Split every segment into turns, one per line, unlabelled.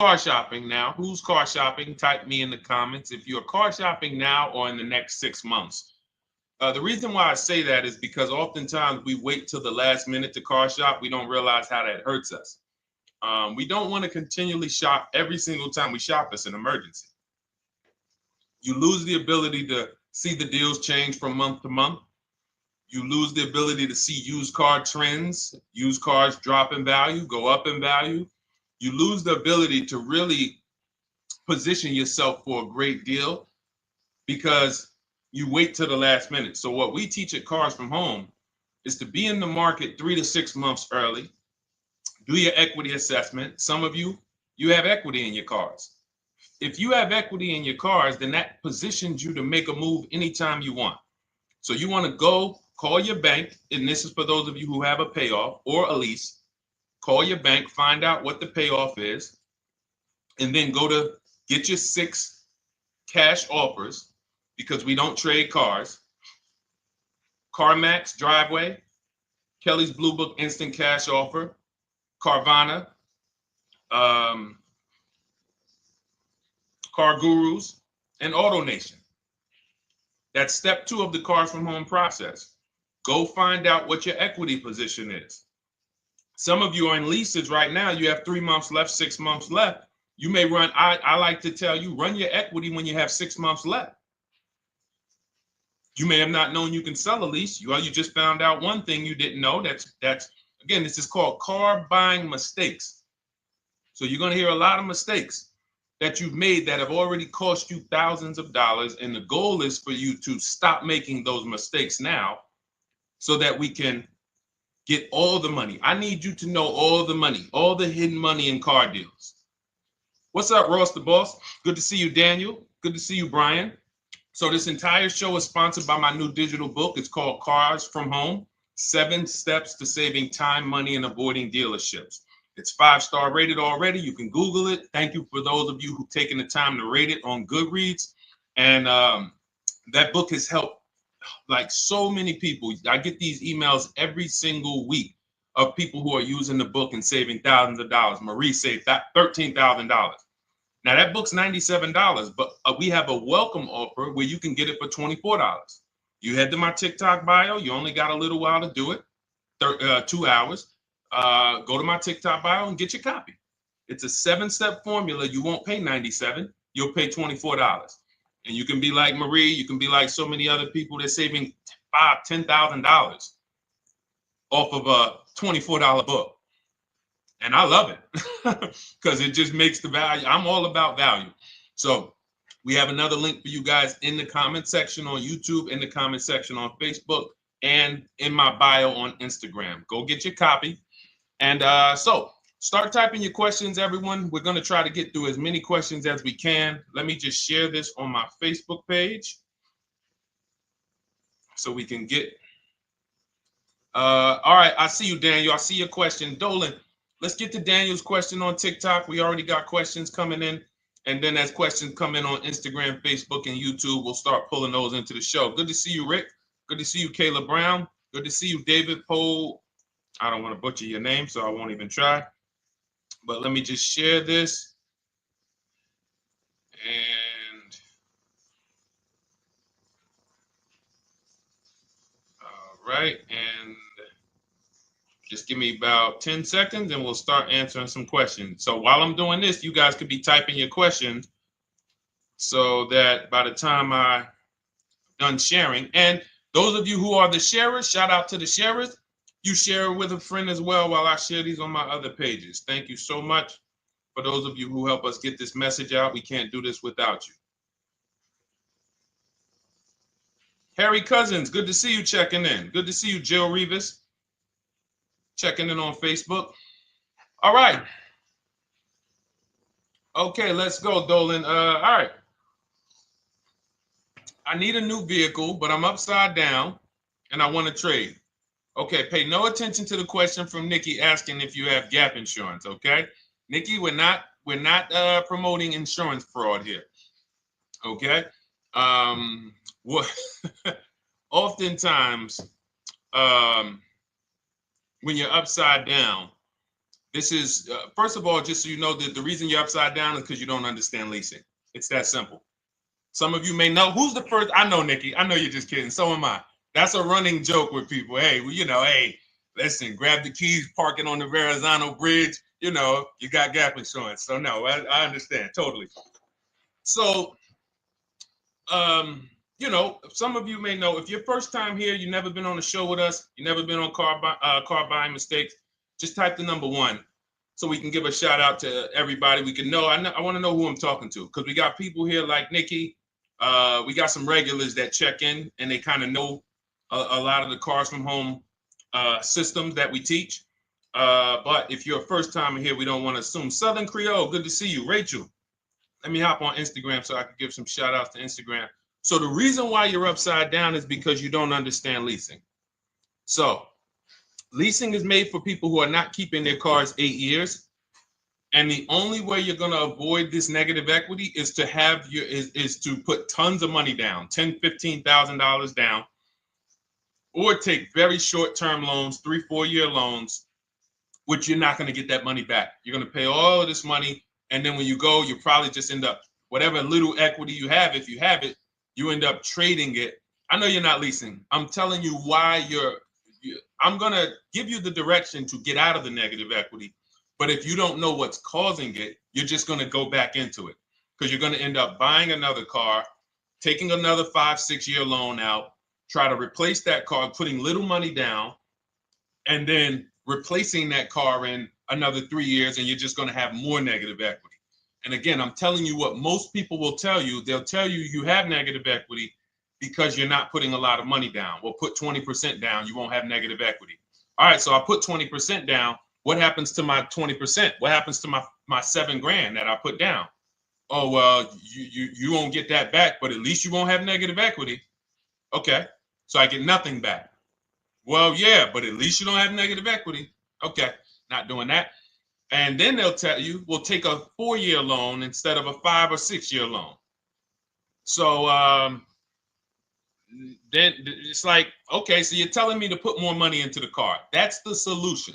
car shopping now? Who's car shopping? Type me in the comments if you're car shopping now or in the next 6 months. The reason why I say that is because oftentimes we wait till the last minute to car shop. We don't realize how that hurts us. We don't want to continually shop every single time we shop. It's an emergency. You lose the ability to see the deals change from month to month. You lose the ability to see used car trends, used cars drop in value, go up in value. You lose the ability to really position yourself for a great deal because you wait till the last minute. So what we teach at Cars from Home is to be in the market 3 to 6 months early. Do your equity assessment. Some of you have equity in your cars. If you have equity in your cars, then that positions you to make a move anytime you want. So you want to go call your bank, and this is for those of you who have a payoff or a lease. Call your bank, find out what the payoff is, and then go to get your 6 cash offers, because we don't trade cars. CarMax, Driveway, Kelly's Blue Book Instant Cash Offer, Carvana, Car Gurus, and AutoNation. That's step 2 of the Cars from Home process. Go find out what your equity position is. Some of you are in leases right now. You have 3 months left, 6 months left. You may run, I like to tell you, run your equity when you have 6 months left. You may have not known you can sell a lease. You just found out one thing you didn't know. That's again, this is called car buying mistakes. So you're going to hear a lot of mistakes that you've made that have already cost you thousands of dollars. And the goal is for you to stop making those mistakes now so that we can get all the money. I need you to know all the money, all the hidden money in car deals. What's up, Ross the Boss? Good to see you, Daniel. Good to see you, Brian. So this entire show is sponsored by my new digital book. It's called Cars from Home, 7 Steps to Saving Time, Money, and Avoiding Dealerships. It's 5-star rated already. You can Google it. Thank you for those of you who've taken the time to rate it on Goodreads. And that book has helped like so many people. I get these emails every single week of people who are using the book and saving thousands of dollars. Marie saved $13,000. Now that book's $97, but we have a welcome offer where you can get it for $24. You head to my TikTok bio. You only got a little while to do it, 2 hours. Go to my TikTok bio and get your copy. It's a 7-step formula. You won't pay $97. You'll pay $24. And you can be like Marie. You can be like so many other people. They're saving $5,000, $10,000 off of a $24 book. And I love it because it just makes the value. I'm all about value. So we have another link for you guys in the comment section on YouTube, in the comment section on Facebook, and in my bio on Instagram. Go get your copy. And so start typing your questions, everyone. We're going to try to get through as many questions as we can. Let me just share this on my Facebook page so we can get. All right. I see you, Daniel. I see your question. Dolan, let's get to Daniel's question on TikTok. We already got questions coming in. And then as questions come in on Instagram, Facebook, and YouTube, we'll start pulling those into the show. Good to see you, Rick. Good to see you, Kayla Brown. Good to see you, David Poe. I don't want to butcher your name, so I won't even try. But let me just share this. And all right. And just give me about 10 seconds and we'll start answering some questions. So while I'm doing this, you guys could be typing your questions so that by the time I'm done sharing, and those of you who are the sharers, shout out to the sharers. You share it with a friend as well while I share these on my other pages. Thank you so much for those of you who help us get this message out. We can't do this without you. Harry Cousins, good to see you checking in. Good to see you, Jill Rivas, checking in on Facebook. All right. Okay, let's go, Dolan. All right. I need a new vehicle, but I'm upside down and I want to trade. Okay, pay no attention to the question from Nikki asking if you have gap insurance, okay? Nikki, we're not promoting insurance fraud here, okay? What oftentimes when you're upside down, This is, first of all, just so you know, that the reason you're upside down is because you don't understand leasing. It's that simple. Some of you may know who's the first. I know, Nikki. I know you're just kidding. So am I. That's a running joke with people. Hey, well, hey, listen, grab the keys, parking on the Verrazano Bridge. You got gap insurance. So no, I understand totally. So, some of you may know if you're first time here, you've never been on a show with us, you've never been on car buying mistakes. Just type the number 1. So we can give a shout out to everybody. We can know. I want to know who I'm talking to because we got people here like Nikki. We got some regulars that check in and they kind of know a lot of the cars from home systems that we teach. But if you're a first timer here, we don't want to assume. Southern Creole, good to see you. Rachel, let me hop on Instagram so I can give some shout outs to Instagram. So the reason why you're upside down is because you don't understand leasing. So leasing is made for people who are not keeping their cars 8 years. And the only way you're going to avoid this negative equity is to is to put tons of money down, $10,000, $15,000 down, or take very short-term loans, 3-4 year loans, which you're not going to get that money back. You're going to pay all of this money. And then when you go, you probably just end up, whatever little equity you have, if you have it, you end up trading it. I know you're not leasing. I'm telling you why I'm going to give you the direction to get out of the negative equity. But if you don't know what's causing it, you're just going to go back into it because you're going to end up buying another car, taking another 5-6 year loan out, try to replace that car, putting little money down, and then replacing that car in another 3 years, and you're just going to have more negative equity. And again, I'm telling you what most people will tell you. They'll tell you you have negative equity because you're not putting a lot of money down. Well, put 20% down, you won't have negative equity. All right, so I put 20% down. What happens to my 20%? What happens to my $7,000 that I put down? Oh, well, you won't get that back, but at least you won't have negative equity. Okay, so I get nothing back. Well, yeah, but at least you don't have negative equity. Okay, not doing that. And then they'll tell you, we'll take a 4-year loan instead of a 5 or 6 year loan. So then it's like, okay, so you're telling me to put more money into the car. That's the solution.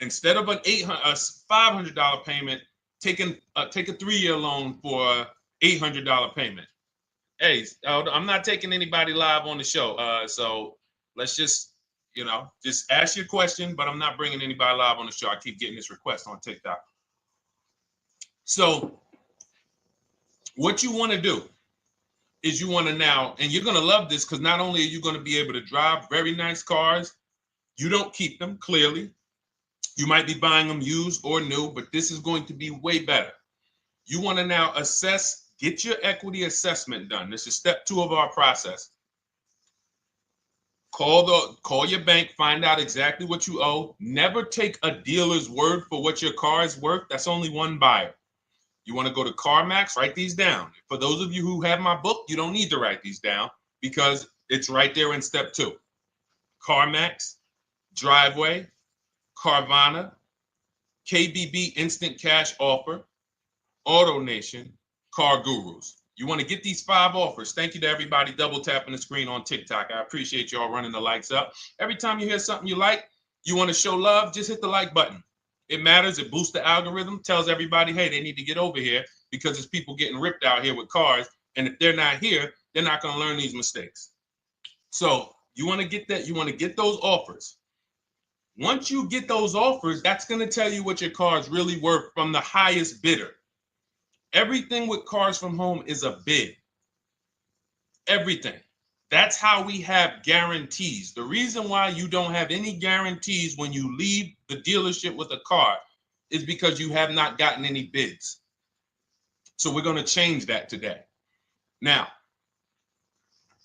Instead of a $500 payment, take a 3-year loan for a $800 payment. Hey, I'm not taking anybody live on the show. So let's just ask your question, but I'm not bringing anybody live on the show. I keep getting this request on TikTok. So what you want to do is you want to now, and you're going to love this because not only are you going to be able to drive very nice cars, you don't keep them clearly. You might be buying them used or new, but this is going to be way better. You want to now get your equity assessment done. This is step 2 of our process. Call your bank, find out exactly what you owe. Never take a dealer's word for what your car is worth. That's only one buyer. You want to go to CarMax, write these down. For those of you who have my book, you don't need to write these down because it's right there in step 2. CarMax, Driveway, Carvana, KBB Instant Cash Offer, AutoNation, Car Gurus. You want to get these 5 offers. Thank you to everybody double tapping the screen on TikTok. I appreciate y'all running the likes up. Every time you hear something you like, you want to show love, just hit the like button. It matters. It boosts the algorithm, tells everybody, hey, they need to get over here because there's people getting ripped out here with cars. And if they're not here, they're not going to learn these mistakes. So you want to get that. You want to get those offers. Once you get those offers, that's going to tell you what your car is really worth from the highest bidder. Everything with Cars from Home is a bid. Everything. That's how we have guarantees. The reason why you don't have any guarantees when you leave the dealership with a car is because you have not gotten any bids. So we're going to change that today. Now,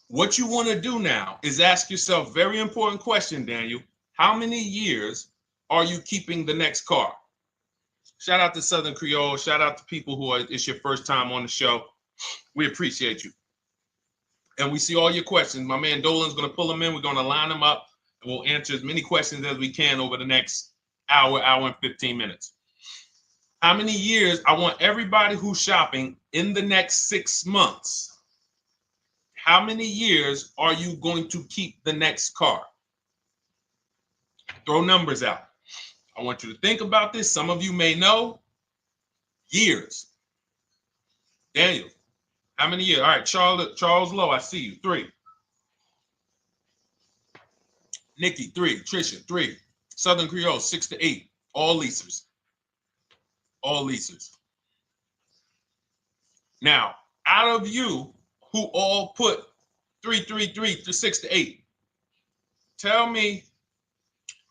what you want to do now is ask yourself, very important question, Daniel. How many years are you keeping the next car? Shout out to Southern Creole. Shout out to people it's your first time on the show. We appreciate you. And we see all your questions. My man Dolan's going to pull them in. We're going to line them up. And we'll answer as many questions as we can over the next hour and 15 minutes. How many years? I want everybody who's shopping in the next 6 months. How many years are you going to keep the next car? Throw numbers out. I want you to think about this. Some of you may know. Years. Daniel, how many years? All right, Charles Lowe, I see you. 3. Nikki, 3. Trisha, 3. Southern Creole, 6 to 8. All leasers. All leasers. Now, out of you who all put 3 to 6 to 8, tell me,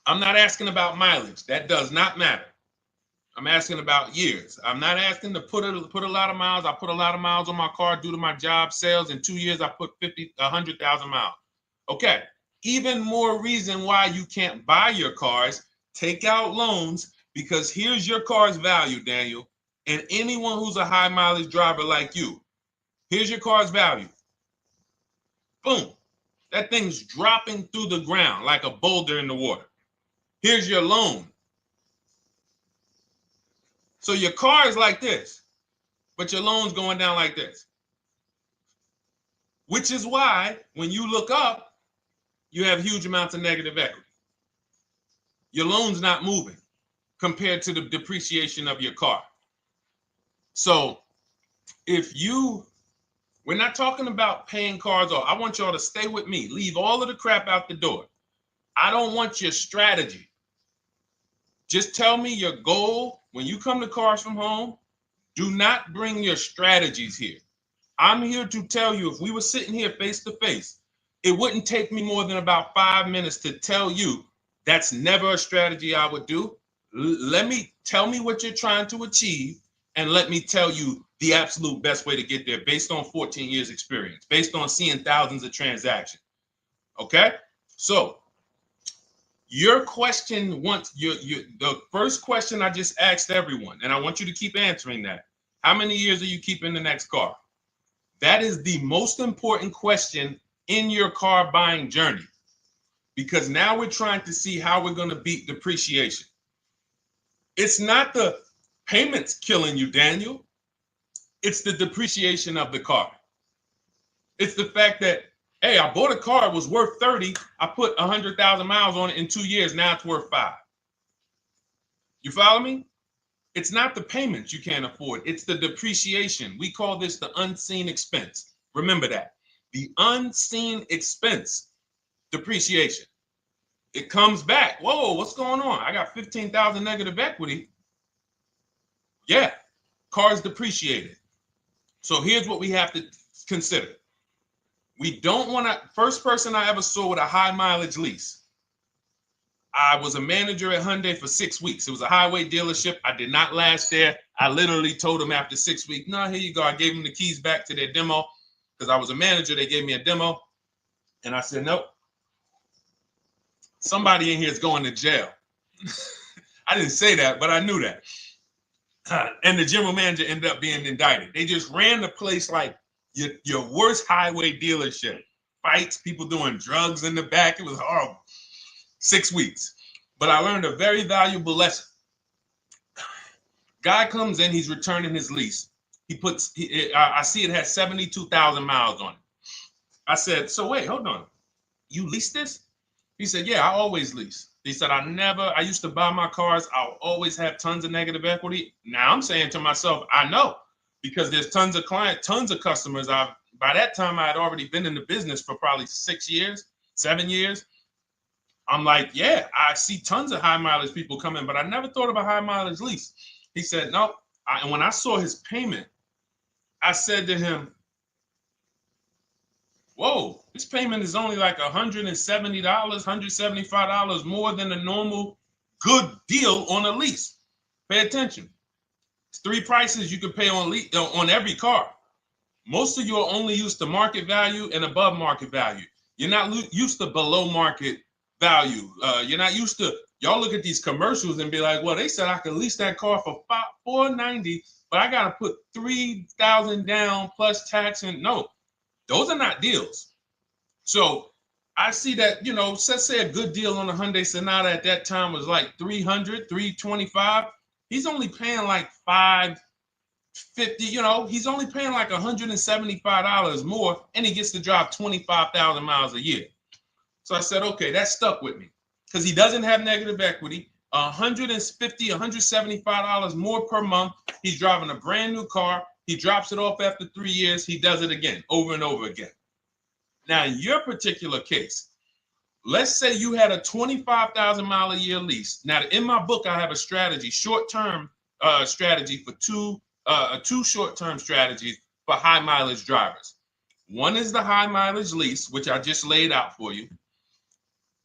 I'm not asking about mileage. That does not matter. I'm asking about years. I'm not asking to put a lot of miles. I put a lot of miles on my car due to my job sales. In 2 years, I put 100,000 miles. Okay. Even more reason why you can't buy your cars. Take out loans, because here's your car's value, Daniel. And anyone who's a high mileage driver like you, here's your car's value. Boom. That thing's dropping through the ground like a boulder in the water. Here's your loan. So your car is like this, but your loan's going down like this. Which is why when you look up, you have huge amounts of negative equity. Your loan's not moving compared to the depreciation of your car. So we're not talking about paying cars off. I want y'all to stay with me. Leave all of the crap out the door. I don't want your strategy. Just tell me your goal. When you come to Cars from Home, do not bring your strategies here. I'm here to tell you, if we were sitting here face to face, it wouldn't take me more than about 5 minutes to tell you that's never a strategy I would do. Tell me what you're trying to achieve, and let me tell you the absolute best way to get there based on 14 years experience, based on seeing thousands of transactions. Okay? So your question, the first question I just asked everyone, and I want you to keep answering that. How many years are you keeping the next car? That is the most important question in your car buying journey, because now we're trying to see how we're going to beat depreciation. It's not the payments killing you, Daniel. It's the depreciation of the car. It's the fact that, hey, I bought a car, it was worth 30. I put 100,000 miles on it in 2 years. Now it's worth 5. You follow me? It's not the payments you can't afford. It's the depreciation. We call this the unseen expense. Remember that. The unseen expense, depreciation. It comes back. Whoa, what's going on? I got 15,000 negative equity. Yeah, car's depreciated. So here's what we have to consider. We don't want to, first person I ever saw with a high mileage lease. I was a manager at Hyundai for 6 weeks. It was a highway dealership. I did not last there. I literally told them after 6 weeks, no, here you go. I gave them the keys back to their demo because I was a manager. They gave me a demo. And I said, nope. Somebody in here is going to jail. I didn't say that, but I knew that. And the general manager ended up being indicted. They just ran the place like your worst highway dealership. Fights, people doing drugs in the back. It was horrible. 6 weeks. But I learned a very valuable lesson. Guy comes in, he's returning his lease. I see it has 72,000 miles on it. I said, so wait, hold on. You leased this? He said, yeah, I always lease. He said, I used to buy my cars. I'll always have tons of negative equity. Now I'm saying to myself, I know, because there's tons of clients, tons of customers. By that time, I had already been in the business for probably 6 years, 7 years. I'm like, yeah, I see tons of high mileage people coming, but I never thought of a high mileage lease. He said, no. And when I saw his payment, I said to him, whoa, this payment is only like $170, $175 more than a normal good deal on a lease. Pay attention. It's 3 prices you can pay on every car. Most of you are only used to market value and above market value. You're not used to below market value. You're not used to, y'all look at these commercials and be like, well, they said I could lease that car for $490, but I got to put $3,000 down plus tax. And no, those are not deals. So I see that, let's say a good deal on a Hyundai Sonata at that time was like $300, $325. He's only paying like $550, he's only paying like $175 more, and he gets to drive 25,000 miles a year. So I said, okay, that stuck with me because he doesn't have negative equity. $150, $175 more per month. He's driving a brand new car. He drops it off after 3 years. He does it again, over and over again. Now, in your particular case, let's say you had a 25,000 mile a year lease. Now, in my book, I have a strategy, short-term strategy for two short-term strategies for high mileage drivers. One is the high mileage lease, which I just laid out for you.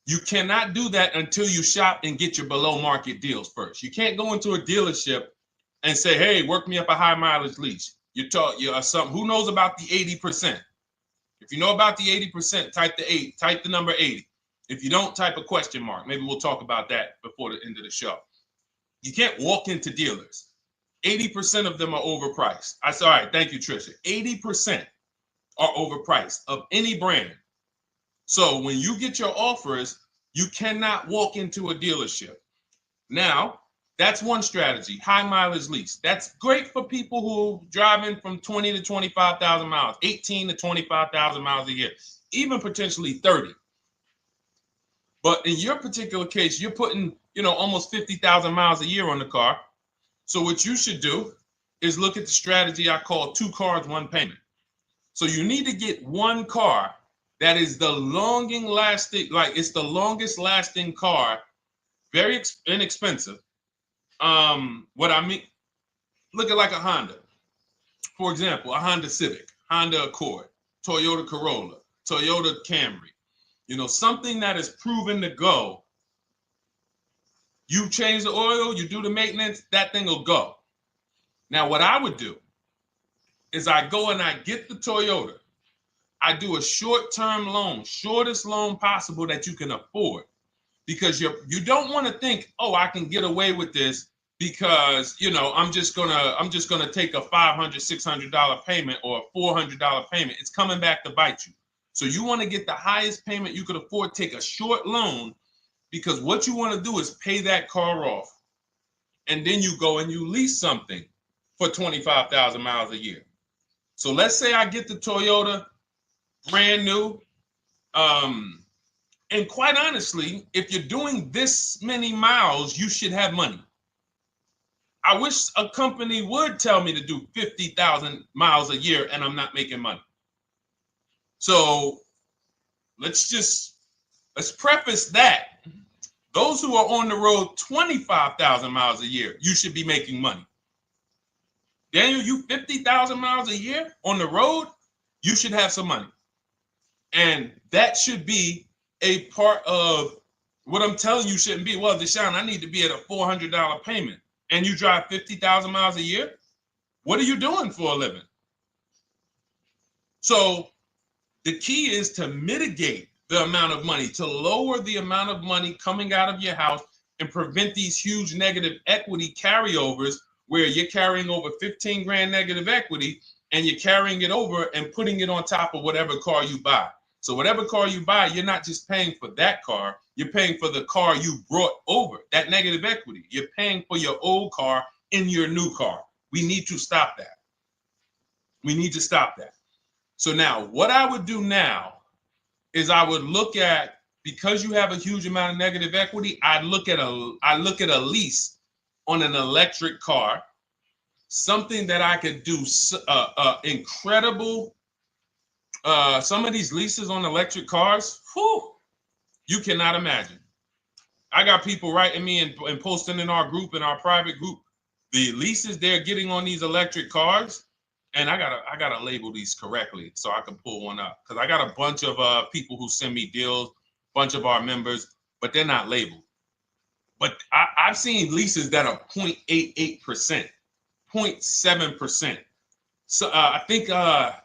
You cannot do that until you shop and get your below market deals first. You can't go into a dealership and say, hey, work me up a high mileage lease. You something. Who knows about the 80%? If you know about the 80%, type the number 80. If you don't, type a question mark. Maybe we'll talk about that before the end of the show. You can't walk into dealers. 80% of them are overpriced. I said, all right, thank you, Trisha. 80% are overpriced of any brand. So when you get your offers, you cannot walk into a dealership. Now, that's one strategy, high mileage lease. That's great for people who are driving from 20 to 25,000 miles, 18 to 25,000 miles a year, even potentially 30. But in your particular case, you're putting, almost 50,000 miles a year on the car. So what you should do is look at the strategy I call 2 cars, 1 payment. So you need to get one car that is the longest lasting car, very inexpensive. What I mean, look at like a Honda. For example, a Honda Civic, Honda Accord, Toyota Corolla, Toyota Camry. Something that is proven to go. You change the oil, you do the maintenance, that thing will go. Now, what I would do is I go and I get the Toyota. I do a short-term loan, shortest loan possible that you can afford, because you don't want to think, oh, I can get away with this because I'm just gonna take a $500, $600 payment or a $400 payment. It's coming back to bite you. So you want to get the highest payment you could afford, take a short loan, because what you want to do is pay that car off, and then you go and you lease something for 25,000 miles a year. So let's say I get the Toyota brand new. And quite honestly, if you're doing this many miles, you should have money. I wish a company would tell me to do 50,000 miles a year and I'm not making money. So let's preface that. Those who are on the road 25,000 miles a year, you should be making money. Daniel, you 50,000 miles a year on the road, you should have some money. And that should be a part of what I'm telling you shouldn't be. Well, Deshone, I need to be at a $400 payment. And you drive 50,000 miles a year? What are you doing for a living? So the key is to mitigate the amount of money, to lower the amount of money coming out of your house and prevent these huge negative equity carryovers where you're carrying over 15 grand negative equity and you're carrying it over and putting it on top of whatever car you buy. So whatever car you buy, you're not just paying for that car, you're paying for the car you brought over, that negative equity. You're paying for your old car in your new car. We need to stop that. We need to stop that. So now what I would do now is I would look at, because you have a huge amount of negative equity, I look at a lease on an electric car, something that I could do incredible. Some of these leases on electric cars, you cannot imagine. I got people writing me and posting in our group, in our private group, the leases they're getting on these electric cars. And I gotta label these correctly so I can pull one up, because I got a bunch of people who send me deals, bunch of our members, but they're not labeled. But I've seen leases that are 0.88%, 0.7%. So I think I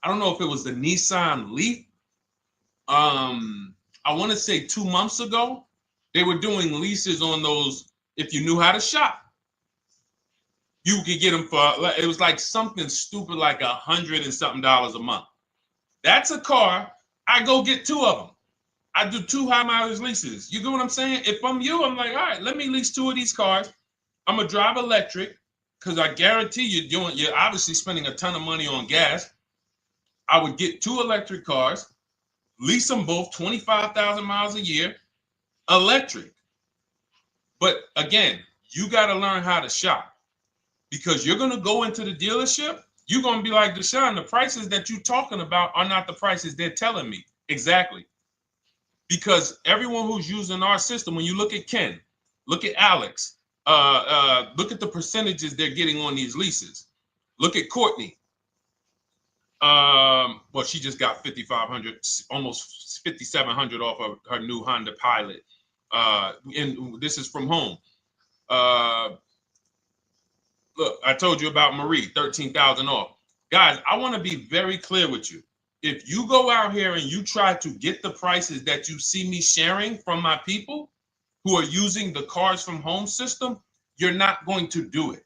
don't know if it was the Nissan Leaf. I want to say 2 months ago, they were doing leases on those. If you knew how to shop, you could get them for, it was like something stupid like $100 and something a month. That's a car. I go get 2 of them. I do 2 high mileage leases. You get what I'm saying? If I'm you, I'm like, all right, let me lease 2 of these cars. I'm gonna drive electric, because I guarantee you're obviously spending a ton of money on gas. I would get 2 electric cars, lease them both 25,000 miles a year, electric. But again, you got to learn how to shop, because you're going to go into the dealership. You're going to be like, Deshone, the prices that you're talking about are not the prices they're telling me. Exactly. Because everyone who's using our system, when you look at Ken, look at Alex, look at the percentages they're getting on these leases. Look at Courtney. Well, she just got 5,500, almost 5,700 off of her new Honda Pilot. And this is from home. Look, I told you about Marie, 13,000 off. Guys, I want to be very clear with you. If you go out here and you try to get the prices that you see me sharing from my people who are using the Cars from Home system, you're not going to do it.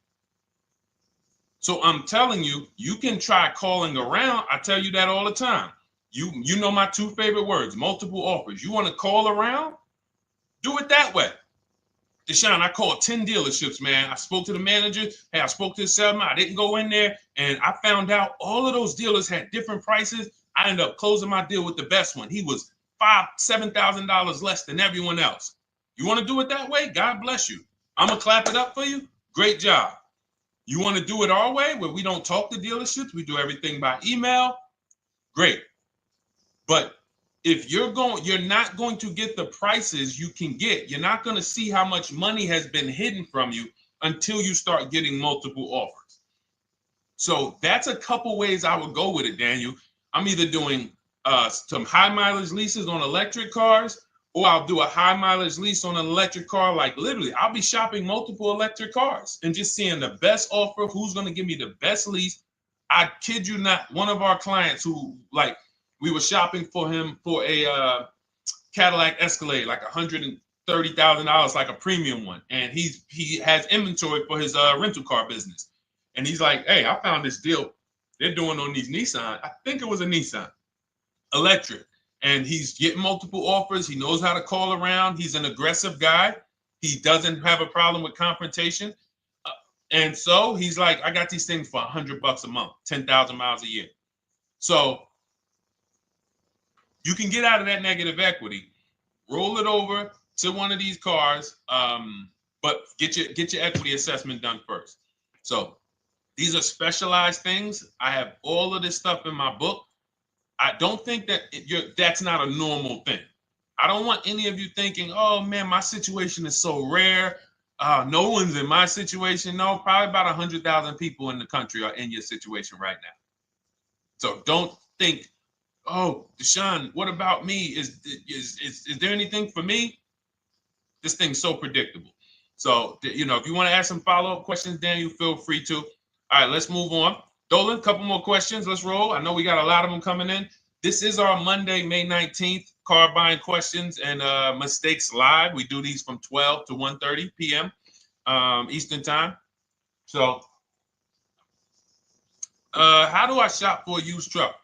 So I'm telling you, you can try calling around. I tell you that all the time. You know my two favorite words, multiple offers. You want to call around? Do it that way. Deshone, I called 10 dealerships, man. I spoke to the manager. Hey, I spoke to the salesman. I didn't go in there, and I found out all of those dealers had different prices. I ended up closing my deal with the best one. He was $7,000 less than everyone else. You want to do it that way? God bless you. I'm going to clap it up for you. Great job. You want to do it our way, where we don't talk to dealerships? We do everything by email? Great. But if you're not going to get the prices you can get. You're not going to see how much money has been hidden from you until you start getting multiple offers. So that's a couple ways I would go with it, Daniel. I'm either doing some high mileage leases on electric cars, or I'll do a high mileage lease on an electric car. Like literally, I'll be shopping multiple electric cars and just seeing the best offer, who's going to give me the best lease. I kid you not, one of our clients who, like, we were shopping for him for a Cadillac Escalade, like $130,000, like a premium one. And he has inventory for his rental car business. And he's like, hey, I found this deal they're doing on these Nissan. I think it was a Nissan electric. And he's getting multiple offers. He knows how to call around. He's an aggressive guy. He doesn't have a problem with confrontation. And so he's like, I got these things for $100 a month, 10,000 miles a year. So you can get out of that negative equity, roll it over to one of these cars, but get your equity assessment done first. So these are specialized things. I have all of this stuff in my book. I don't think that that's not a normal thing. I don't want any of you thinking, oh man, my situation is so rare. No one's in my situation. No, probably about 100,000 people in the country are in your situation right now. So don't think, oh, Deshone, what about me? Is there anything for me? This thing's so predictable. So, if you want to ask some follow-up questions, Daniel, feel free to. All right, let's move on. Dolan, a couple more questions. Let's roll. I know we got a lot of them coming in. This is our Monday, May 19th, car buying questions and mistakes live. We do these from 12 to 1:30 p.m. Eastern time. So, how do I shop for a used truck?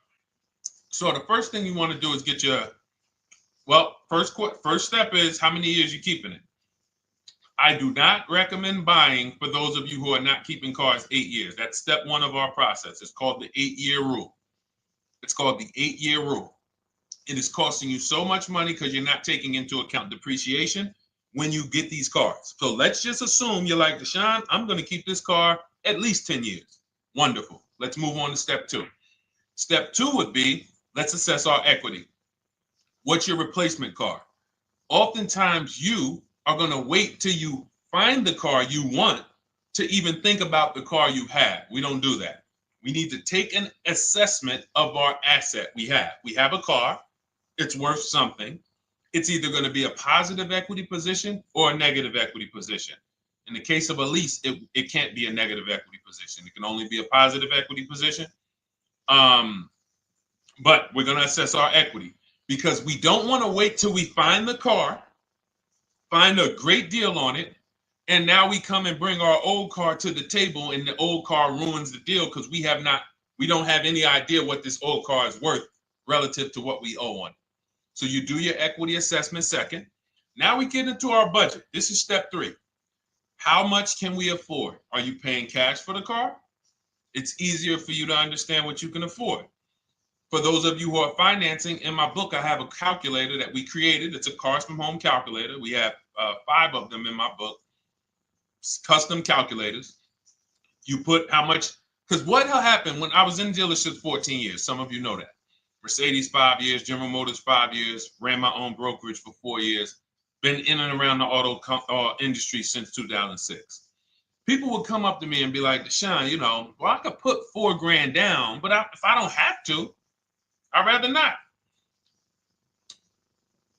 So the first thing you want to do is get your, first step is how many years you keeping it. I do not recommend buying for those of you who are not keeping cars 8 years. That's step one of our process. It's called the 8-year rule. It's called the 8-year rule. It is costing you so much money because you're not taking into account depreciation when you get these cars. So let's just assume you're like, Deshone, I'm going to keep this car at least 10 years. Wonderful. Let's move on to step two. Step two would be, let's assess our equity. What's your replacement car? Oftentimes you are going to wait till you find the car you want to even think about the car you have. We don't do that. We need to take an assessment of our asset we have. We have a car. It's worth something. It's either going to be a positive equity position or a negative equity position. In the case of a lease, it can't be a negative equity position. It can only be a positive equity position. But we're going to assess our equity because we don't want to wait till we find the car, find a great deal on it, and now we come and bring our old car to the table and the old car ruins the deal because we don't have any idea what this old car is worth relative to what we owe on it. So you do your equity assessment second. Now we get into our budget. This is step three. How much can we afford? Are you paying cash for the car? It's easier for you to understand what you can afford. For those of you who are financing, in my book, I have a calculator that we created. It's a Cars from Home calculator. We have 5 of them in my book, custom calculators. You put how much, because what happened when I was in dealerships 14 years, some of you know that. Mercedes 5 years, General Motors 5 years, ran my own brokerage for 4 years, been in and around the auto industry since 2006. People would come up to me and be like, Deshone, well, I could put $4,000 down, but if I don't have to, I'd rather not.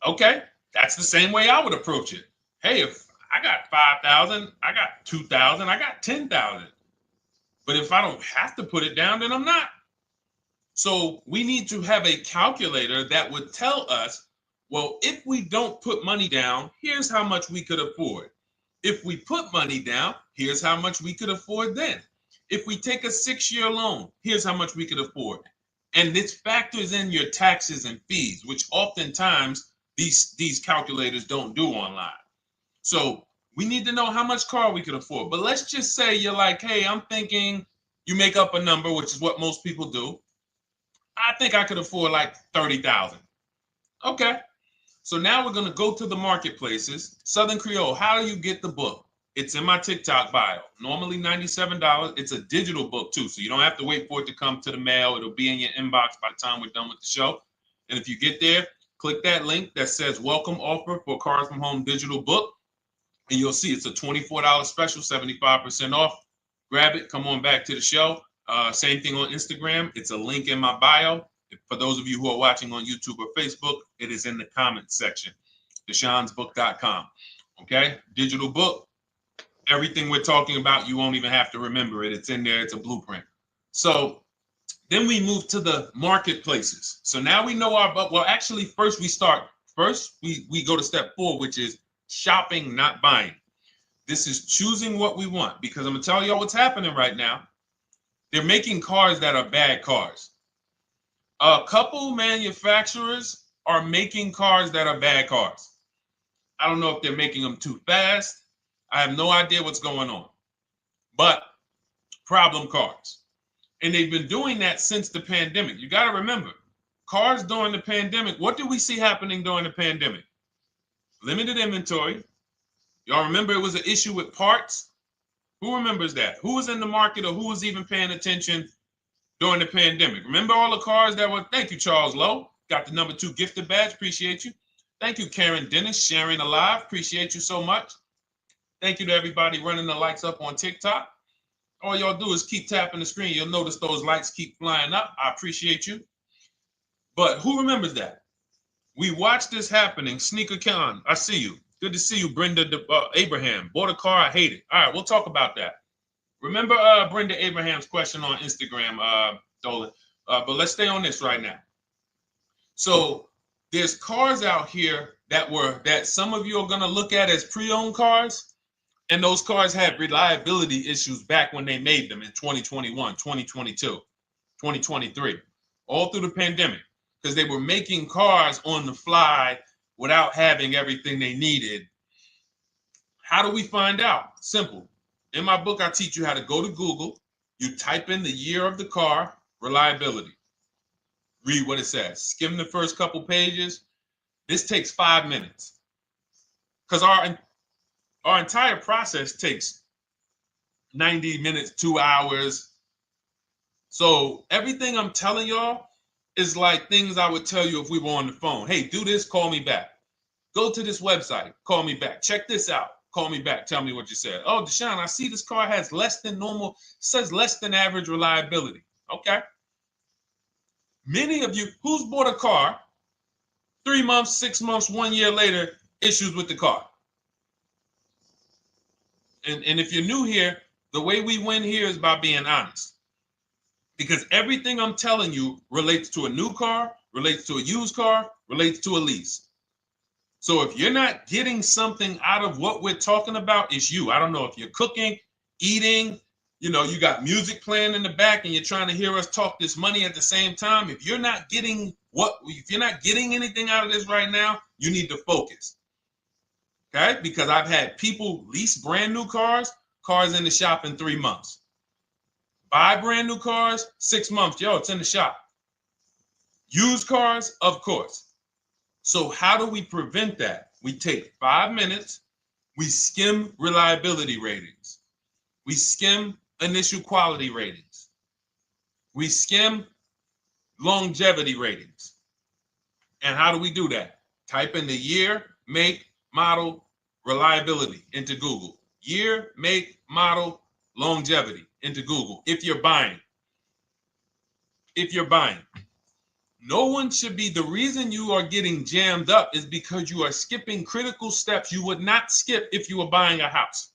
Okay, that's the same way I would approach it. Hey, if I got 5,000, I got 2,000, I got 10,000. But if I don't have to put it down, then I'm not. So we need to have a calculator that would tell us, well, if we don't put money down, here's how much we could afford. If we put money down, here's how much we could afford then. If we take a 6-year loan, here's how much we could afford. And this factors in your taxes and fees, which oftentimes these calculators don't do online. So we need to know how much car we could afford. But let's just say you're like, hey, I'm thinking, you make up a number, which is what most people do. I think I could afford like 30,000. Okay. So now we're going to go to the marketplaces. Southern Creole, how do you get the book? It's in my TikTok bio. Normally $97. It's a digital book too, so you don't have to wait for it to come to the mail. It'll be in your inbox by the time we're done with the show. And if you get there, click that link that says welcome offer for Cars from Home digital book. And you'll see it's a $24 special, 75% off. Grab it. Come on back to the show. Same thing on Instagram. It's a link in my bio. For those of you who are watching on YouTube or Facebook, it is in the comments section, deshonesbook.com. Okay, digital book. Everything we're talking about, you won't even have to remember it. It's in there. It's a blueprint. So then we move to the marketplaces. So now we know well, actually, first we go to step 4, which is shopping, not buying. This is choosing what we want, because I'm going to tell y'all what's happening right now. They're making cars that are bad cars. A couple manufacturers are making cars that are bad cars. I don't know if they're making them too fast. I have no idea what's going on. But problem cars. And they've been doing that since the pandemic. You got to remember, cars during the pandemic, what did we see happening during the pandemic? Limited inventory. Y'all remember it was an issue with parts? Who remembers that? Who was in the market, or who was even paying attention during the pandemic? Remember all the cars that were, thank you, Charles Lowe. Got the number 2 gifted badge. Appreciate you. Thank you, Karen Dennis, sharing alive. Appreciate you so much. Thank you to everybody running the likes up on TikTok. All y'all do is keep tapping the screen. You'll notice those likes keep flying up. I appreciate you. But who remembers that? We watched this happening. Sneaker Con, I see you. Good to see you, Brenda Abraham. Bought a car, I hate it. All right, we'll talk about that. Remember Brenda Abraham's question on Instagram, Dolan. But let's stay on this right now. So there's cars out here that some of you are going to look at as pre-owned cars. And those cars had reliability issues back when they made them in 2021, 2022, 2023, all through the pandemic, because they were making cars on the fly without having everything they needed. How do we find out? Simple. In my book, I teach you how to go to Google. You type in the year of the car, reliability. Read what it says. Skim the first couple pages. This takes 5 minutes, because our entire process takes 90 minutes, 2 hours. So everything I'm telling y'all is like things I would tell you if we were on the phone. Hey, do this, call me back. Go to this website, call me back. Check this out, call me back. Tell me what you said. Oh, Deshone, I see this car has less than normal, says less than average reliability. Okay. Many of you, who's bought a car 3 months, 6 months, 1 year later, issues with the car? And if you're new here, the way we win here is by being honest. Because everything I'm telling you relates to a new car, relates to a used car, relates to a lease. So if you're not getting something out of what we're talking about, it's you. I don't know if you're cooking, eating, you got music playing in the back and you're trying to hear us talk this money at the same time. If you're not getting anything out of this right now, you need to focus. Okay, because I've had people lease brand new cars in the shop in 3 months. Buy brand new cars, 6 months. Yo, it's in the shop. Used cars, of course. So how do we prevent that? We take 5 minutes We skim reliability ratings. We skim initial quality ratings. We skim longevity ratings. And how do we do that? Type in the year, make, model, reliability into Google. Year, make, model, longevity into Google. If you're buying. No one should be, the reason you are getting jammed up is because you are skipping critical steps you would not skip if you were buying a house.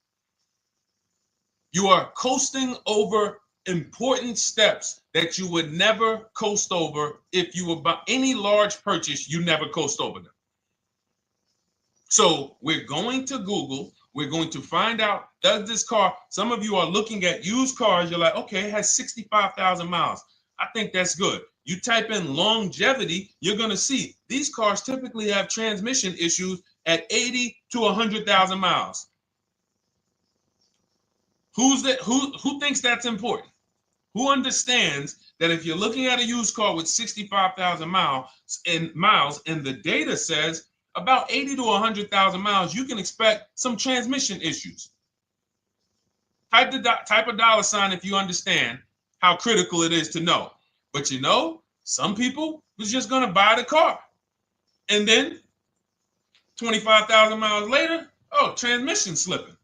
You are coasting over important steps that you would never coast over if you were buying any large purchase. You never coast over them. So we're going to Google. We're going to find out, does this car, some of you are looking at used cars. You're like, okay, it has 65,000 miles. I think that's good. You type in longevity, you're going to see these cars typically have transmission issues at 80 to 100,000 miles. Who thinks that's important? Who understands that if you're looking at a used car with 65,000 miles and the data says about 80 to 100,000 miles, you can expect some transmission issues. Type a dollar sign if you understand how critical it is to know. But you know, some people was just going to buy the car. And then 25,000 miles later, oh, transmission slipping.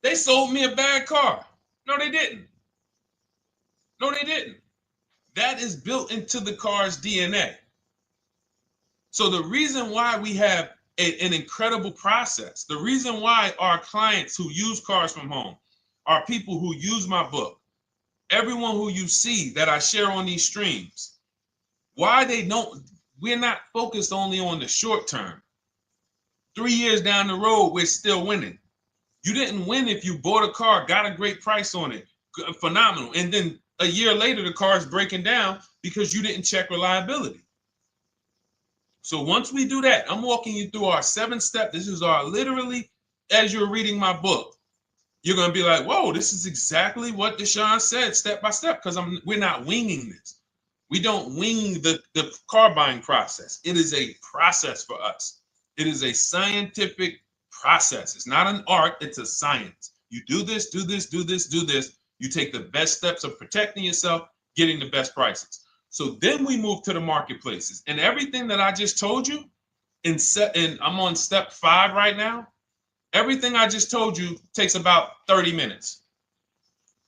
They sold me a bad car. No, they didn't. That is built into the car's DNA. So the reason why we have an incredible process, the reason why our clients who use cars from home are people who use my book, everyone who you see that I share on these streams, we're not focused only on the short term. 3 years down the road, we're still winning. You didn't win if you bought a car, got a great price on it, phenomenal. And then a year later, the car is breaking down because you didn't check reliability. So once we do that, I'm walking you through our 7-step. This is our literally, as you're reading my book, you're going to be like, whoa, this is exactly what Deshone said, step by step, because we're not winging this. We don't wing the car buying process. It is a process for us. It is a scientific process. It's not an art, it's a science. You do this, do this, do this, do this. You take the best steps of protecting yourself, getting the best prices. So then we move to the marketplaces. And everything that I just told you, and I'm on step 5 right now, everything I just told you takes about 30 minutes.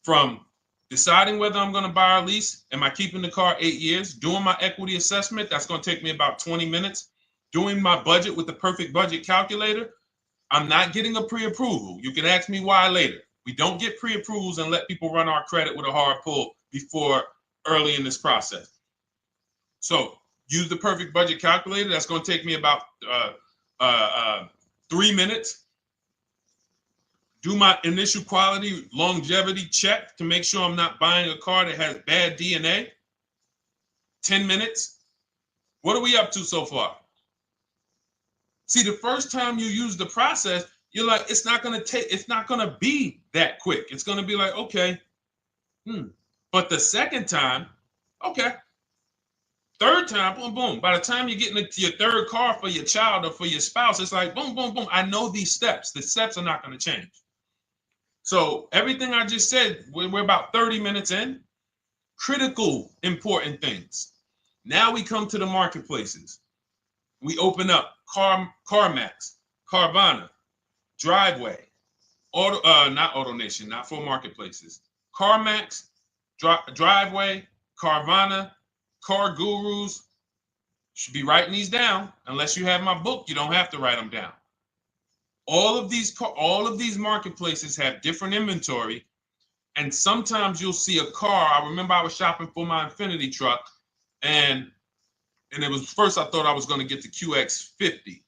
From deciding whether I'm going to buy or lease, am I keeping the car 8 years, doing my equity assessment, that's going to take me about 20 minutes, doing my budget with the perfect budget calculator. I'm not getting a pre-approval. You can ask me why later. We don't get pre-approvals and let people run our credit with a hard pull before early in this process. So use the perfect budget calculator. That's going to take me about 3 minutes. Do my initial quality longevity check to make sure I'm not buying a car that has bad DNA. 10 minutes. What are we up to so far? See, the first time you use the process, you're like, it's not going to be that quick. It's going to be like, okay. But the second time, okay. Third time, boom, boom. By the time you're getting into your third car for your child or for your spouse, it's like, boom, boom, boom. I know these steps. The steps are not going to change. So everything I just said, we're about 30 minutes in. Critical, important things. Now we come to the marketplaces. We open up CarMax, Carvana, Driveway, not AutoNation, not for marketplaces. CarMax, Driveway, Carvana, Car Gurus. Should be writing these down. Unless you have my book, you don't have to write them down. All of these marketplaces have different inventory, and sometimes you'll see a car. I remember I was shopping for my Infinity truck, and it was first I thought I was going to get the QX50,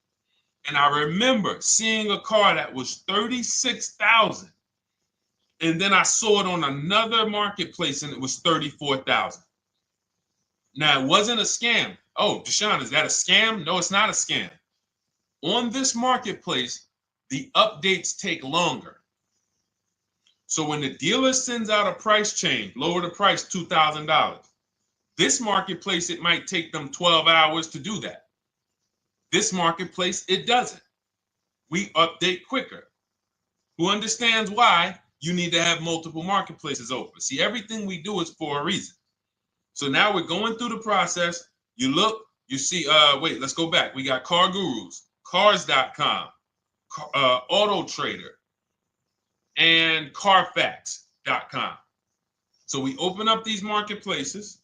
and I remember seeing a car that was $36,000, and then I saw it on another marketplace, and it was $34,000. Now it wasn't a scam. Oh, Deshone, is that a scam? No, it's not a scam. On this marketplace, the updates take longer. So when the dealer sends out a price change, lower the price $2,000. This marketplace, it might take them 12 hours to do that. This marketplace, it doesn't. we update quicker. Who understands why you need to have multiple marketplaces open? See, everything we do is for a reason. So now we're going through the process. You look, you see, wait, let's go back. We got Car Gurus, Cars.com, Auto Trader, and Carfax.com. So we open up these marketplaces.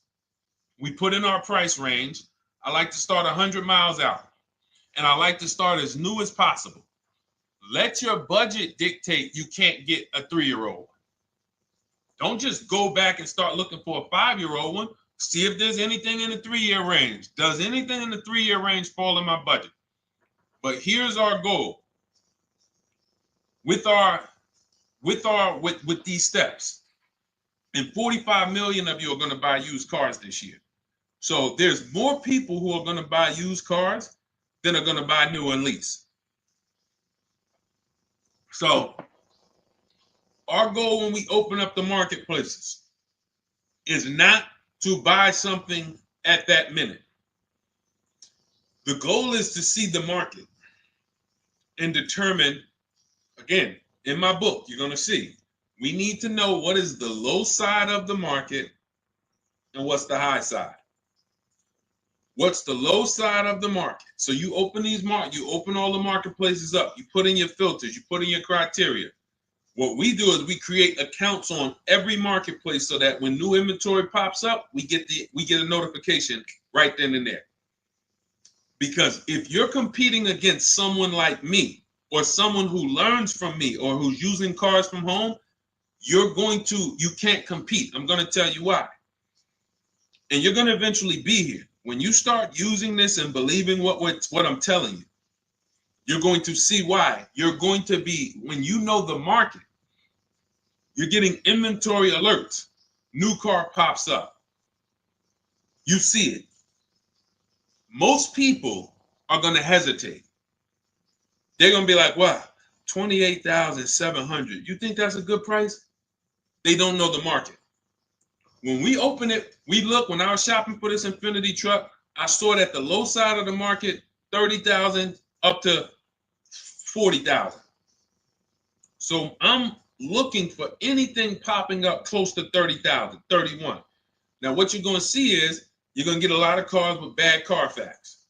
We put in our price range. I like to start 100 miles out, and I like to start as new as possible. Let your budget dictate you can't get a 3-year-old. Don't just go back and start looking for a 5-year-old one. See if there's anything in the 3-year range. Does anything in the 3-year range fall in my budget? But here's our goal. With these steps, and 45 million of you are going to buy used cars this year. So there's more people who are going to buy used cars than are going to buy new and lease. So our goal when we open up the marketplaces is not to buy something at that minute. The goal is to see the market and determine, again, in my book, you're going to see, we need to know what is the low side of the market and what's the high side. What's the low side of the market? So you open you open all the marketplaces up. You put in your filters. You put in your criteria. What we do is we create accounts on every marketplace so that when new inventory pops up, we get a notification right then and there. Because if you're competing against someone like me or someone who learns from me or who's using cars from home, you can't compete. I'm going to tell you why. And you're going to eventually be here. When you start using this and believing what I'm telling you, you're going to see why. You're going to be, when you know the market, you're getting inventory alerts. New car pops up. You see it. Most people are going to hesitate. They're going to be like, wow, $28,700. You think that's a good price? They don't know the market. When we open it, we look, when I was shopping for this Infiniti truck, I saw it at the low side of the market, $30,000 up to $40,000. So I'm looking for anything popping up close to $30,000, $31,000. Now what you're going to see is you're going to get a lot of cars with bad Carfax,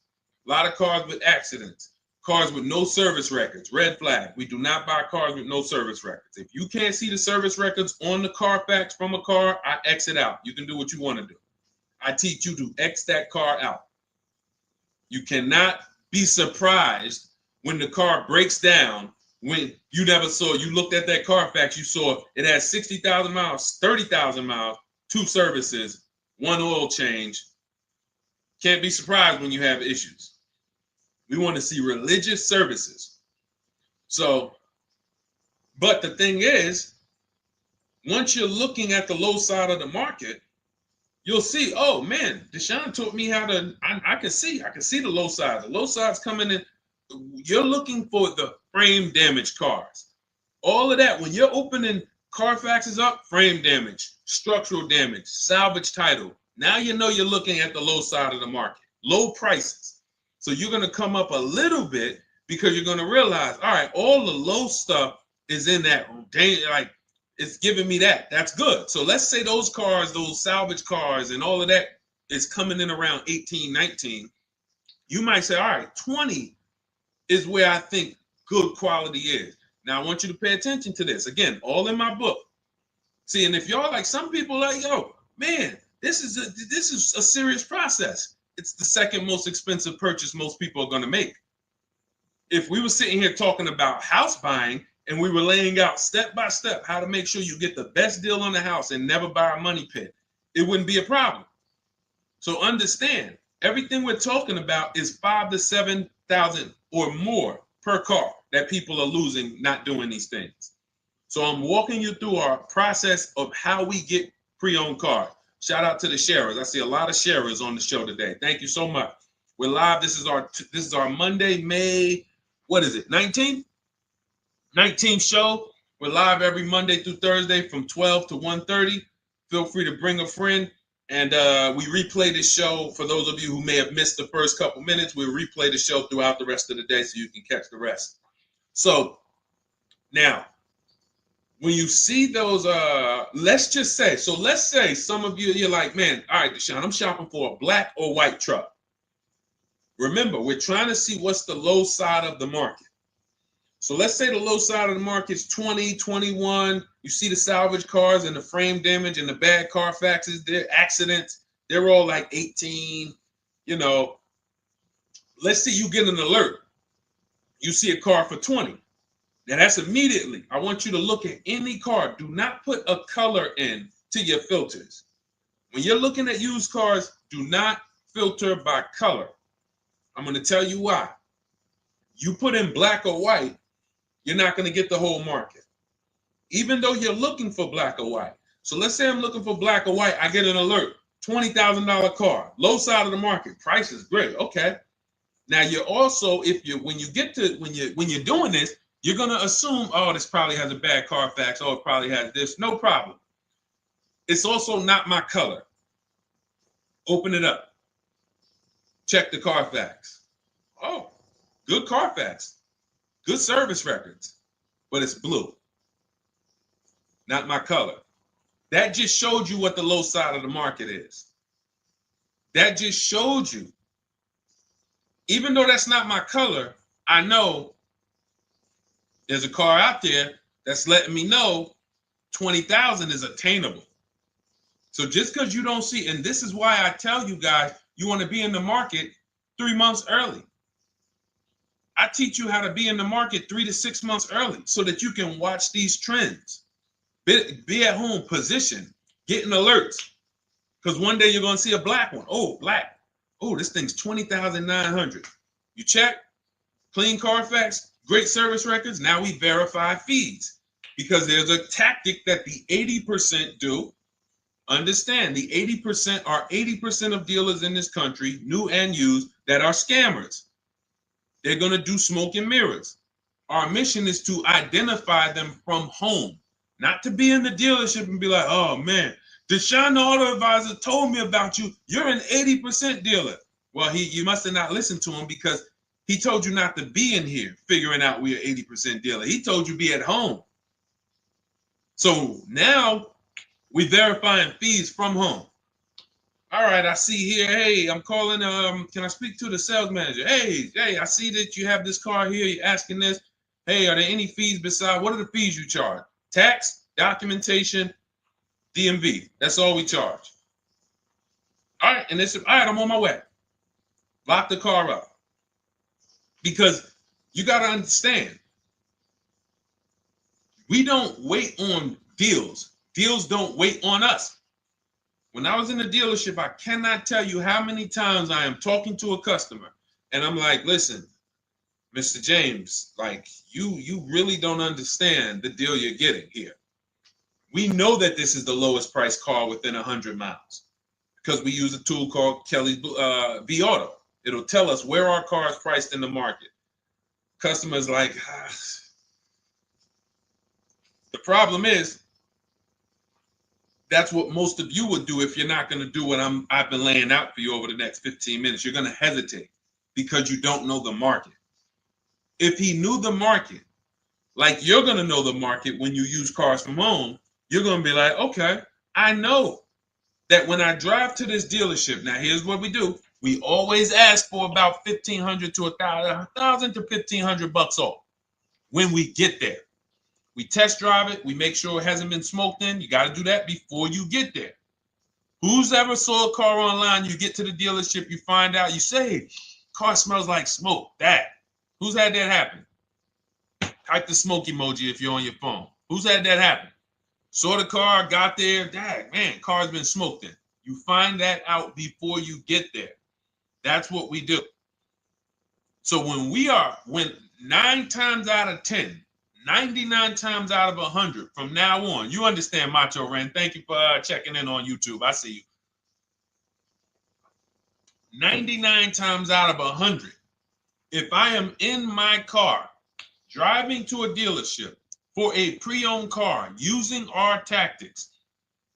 a lot of cars with accidents, cars with no service records, red flag. We do not buy cars with no service records. If you can't see the service records on the Carfax from a car, I exit out. You can do what you want to do. I teach you to X that car out. You cannot be surprised when the car breaks down when you looked at that Carfax, you saw it has 60,000 miles, 30,000 miles, 2 services, 1 oil change. Can't be surprised when you have issues. We want to see religious services. So, but the thing is, once you're looking at the low side of the market, you'll see, oh man, Deshone taught me how to, I can see the low side. The low side's coming in. You're looking for the frame damage cars. All of that, when you're opening Carfaxes up, frame damage, structural damage, salvage title. Now you know you're looking at the low side of the market, low prices. So you're going to come up a little bit because you're going to realize, all right, all the low stuff is in that, like, it's giving me that. That's good. So let's say those cars, those salvage cars and all of that is coming in around 18, 19. You might say, all right, 20 is where I think good quality is. Now I want you to pay attention to this. Again, all in my book. See, and if y'all like, some people like, yo, man, this is a serious process. It's the second most expensive purchase most people are going to make. If we were sitting here talking about house buying and we were laying out step by step how to make sure you get the best deal on the house and never buy a money pit, it wouldn't be a problem. So understand, everything we're talking about is 5,000 to 7,000 or more per car that people are losing not doing these things. So I'm walking you through our process of how we get pre-owned cars. Shout out to the sharers. I see a lot of sharers on the show today. Thank you so much. We're live. This is our Monday, May, what is it, 19th? 19th show. We're live every Monday through Thursday from 12 to 1:30. Feel free to bring a friend. And we replay this show. For those of you who may have missed the first couple minutes, we'll replay the show throughout the rest of the day so you can catch the rest. So now, when you see those, let's say some of you, you're like, man, all right, Deshone, I'm shopping for a black or white truck. Remember, we're trying to see what's the low side of the market. So let's say the low side of the market is 20, 21. You see the salvage cars and the frame damage and the bad Carfaxes, their accidents, they're all like 18. You know, let's say you get an alert. You see a car for 20. Now that's immediately. I want you to look at any car. Do not put a color in to your filters. When you're looking at used cars, do not filter by color. I'm going to tell you why. You put in black or white, you're not going to get the whole market, even though you're looking for black or white. So let's say I'm looking for black or white. I get an alert, $20,000 car, low side of the market. Price is great. Okay. Now you're also, when you're doing this, you're going to assume, oh, this probably has a bad Carfax. Oh, it probably has this. No problem. It's also not my color. Open it up. Check the Carfax. Oh, good Carfax. Good service records. But it's blue. Not my color. That just showed you what the low side of the market is. That just showed you. Even though that's not my color, I know there's a car out there that's letting me know 20,000 is attainable. So just because you don't see, and this is why I tell you guys, you want to be in the market 3 months early. I teach you how to be in the market 3 to 6 months early so that you can watch these trends. Be at home, position, getting alerts. Because one day you're going to see a black one. Oh, black. Oh, this thing's 20,900. You check, clean Carfax, great service records. Now we verify fees because there's a tactic that the 80% do. Understand, the 80% are 80% of dealers in this country, new and used, that are scammers. They're going to do smoke and mirrors. Our mission is to identify them from home, not to be in the dealership and be like, oh man, Deshone the Auto Advisor told me about you. You're an 80% dealer. Well, you must have not listened to him because he told you not to be in here figuring out we're 80% dealer. He told you be at home. So now we verifying fees from home. All right, I see here, hey, I'm calling, can I speak to the sales manager? Hey, I see that you have this car here, you're asking this. Hey, are there any fees besides, what are the fees you charge? Tax, documentation, DMV, that's all we charge. All right, and all right, I'm on my way. Lock the car up. Because you got to understand, we don't wait on deals. Deals don't wait on us. When I was in the dealership, I cannot tell you how many times I am talking to a customer and I'm like, listen, Mr. James, like you really don't understand the deal you're getting here. We know that this is the lowest price car within 100 miles because we use a tool called Kelly's V Auto. It'll tell us where our car is priced in the market. Customers like, The problem is, that's what most of you would do if you're not going to do what I've been laying out for you over the next 15 minutes. You're going to hesitate because you don't know the market. If he knew the market, like you're going to know the market when you use cars from home, you're going to be like, okay, I know that when I drive to this dealership, now here's what we do. We always ask for about $1,500 to $1,000 to $1,500 off when we get there. We test drive it. We make sure it hasn't been smoked in. You got to do that before you get there. Who's ever saw a car online? You get to the dealership, you find out, you say, car smells like smoke. Who's had that happen? Type the smoke emoji if you're on your phone. Who's had that happen? Saw the car, got there, man, car's been smoked in. You find that out before you get there. That's what we do. So when 9 times out of 10, 99 times out of 100 from now on, you understand, Macho Ren. Thank you for checking in on YouTube. I see you. 99 times out of 100, if I am in my car driving to a dealership for a pre-owned car using our tactics,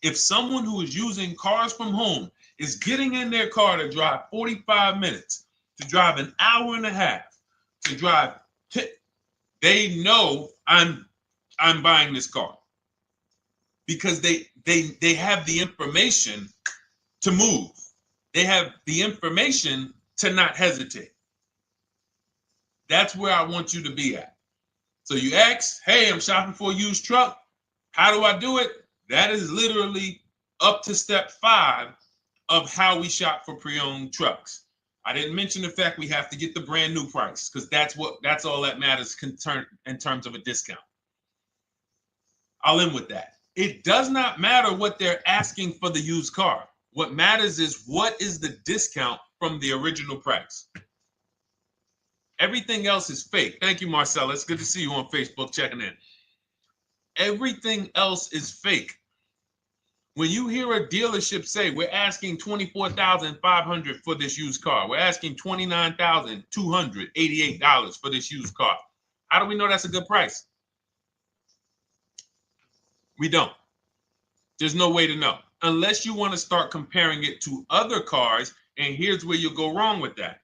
if someone who is using cars from home is getting in their car to drive 45 minutes, to drive an hour and a half, to drive they know I'm buying this car because they have the information to move. They have the information to not hesitate. That's where I want you to be at. So you ask, hey, I'm shopping for a used truck. How do I do it? That is literally up to step 5 of how we shop for pre-owned trucks. I didn't mention the fact we have to get the brand new price because that's all that matters in terms of a discount. I'll end with that. It does not matter what they're asking for the used car. What matters is what is the discount from the original price. Everything else is fake. Thank you, Marcella. It's good to see you on Facebook checking in. Everything else is fake. When you hear a dealership say, we're asking $24,500 for this used car, we're asking $29,288 for this used car, how do we know that's a good price? We don't. There's no way to know unless you want to start comparing it to other cars. And here's where you'll go wrong with that.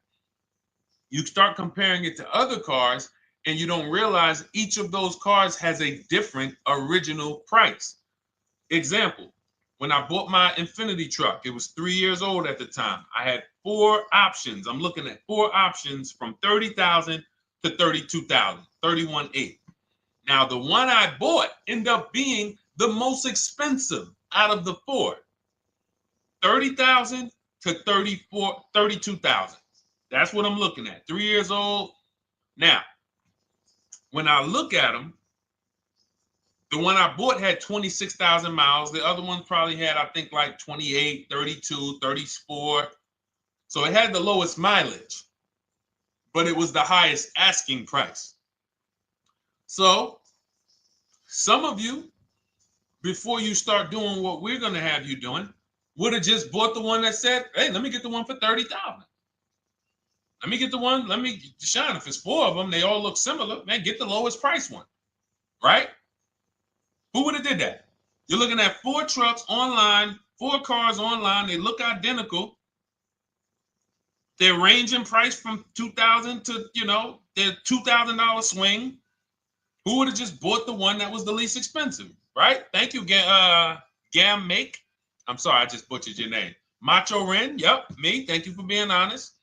You start comparing it to other cars and you don't realize each of those cars has a different original price. Example, when I bought my Infiniti truck, it was 3 years old at the time. I had 4 options. I'm looking at 4 options from $30,000 to $32,000, $31,800. Now, the one I bought ended up being the most expensive out of the 4. $30,000 to $32,000. That's what I'm looking at. 3 years old. Now, when I look at them, the one I bought had 26,000 miles. The other one probably had, I think, like 28, 32, 34. So it had the lowest mileage, but it was the highest asking price. So some of you, before you start doing what we're going to have you doing, would have just bought the one that said, hey, let me get the one for $30,000. Let me get the one, Deshone, if it's 4 of them, they all look similar, man, get the lowest price one, right? Who would have did that? You're looking at 4 trucks online, 4 cars online, they look identical. They range in price from $2,000 to, their $2,000 swing. Who would have just bought the one that was the least expensive, right? Thank you, Gam Make. I'm sorry, I just butchered your name. Macho Ren, yep, me. Thank you for being honest.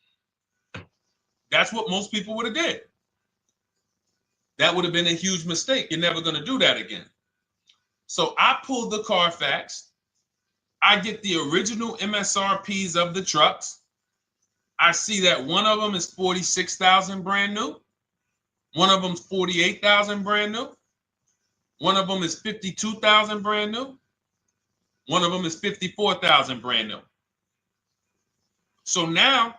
That's what most people would have did. That would have been a huge mistake. You're never going to do that again. So I pulled the Carfax. I get the original MSRPs of the trucks. I see that one of them is $46,000 brand new. One of them's $48,000 brand new. One of them is $52,000 brand new. One of them is $54,000 brand new. So now,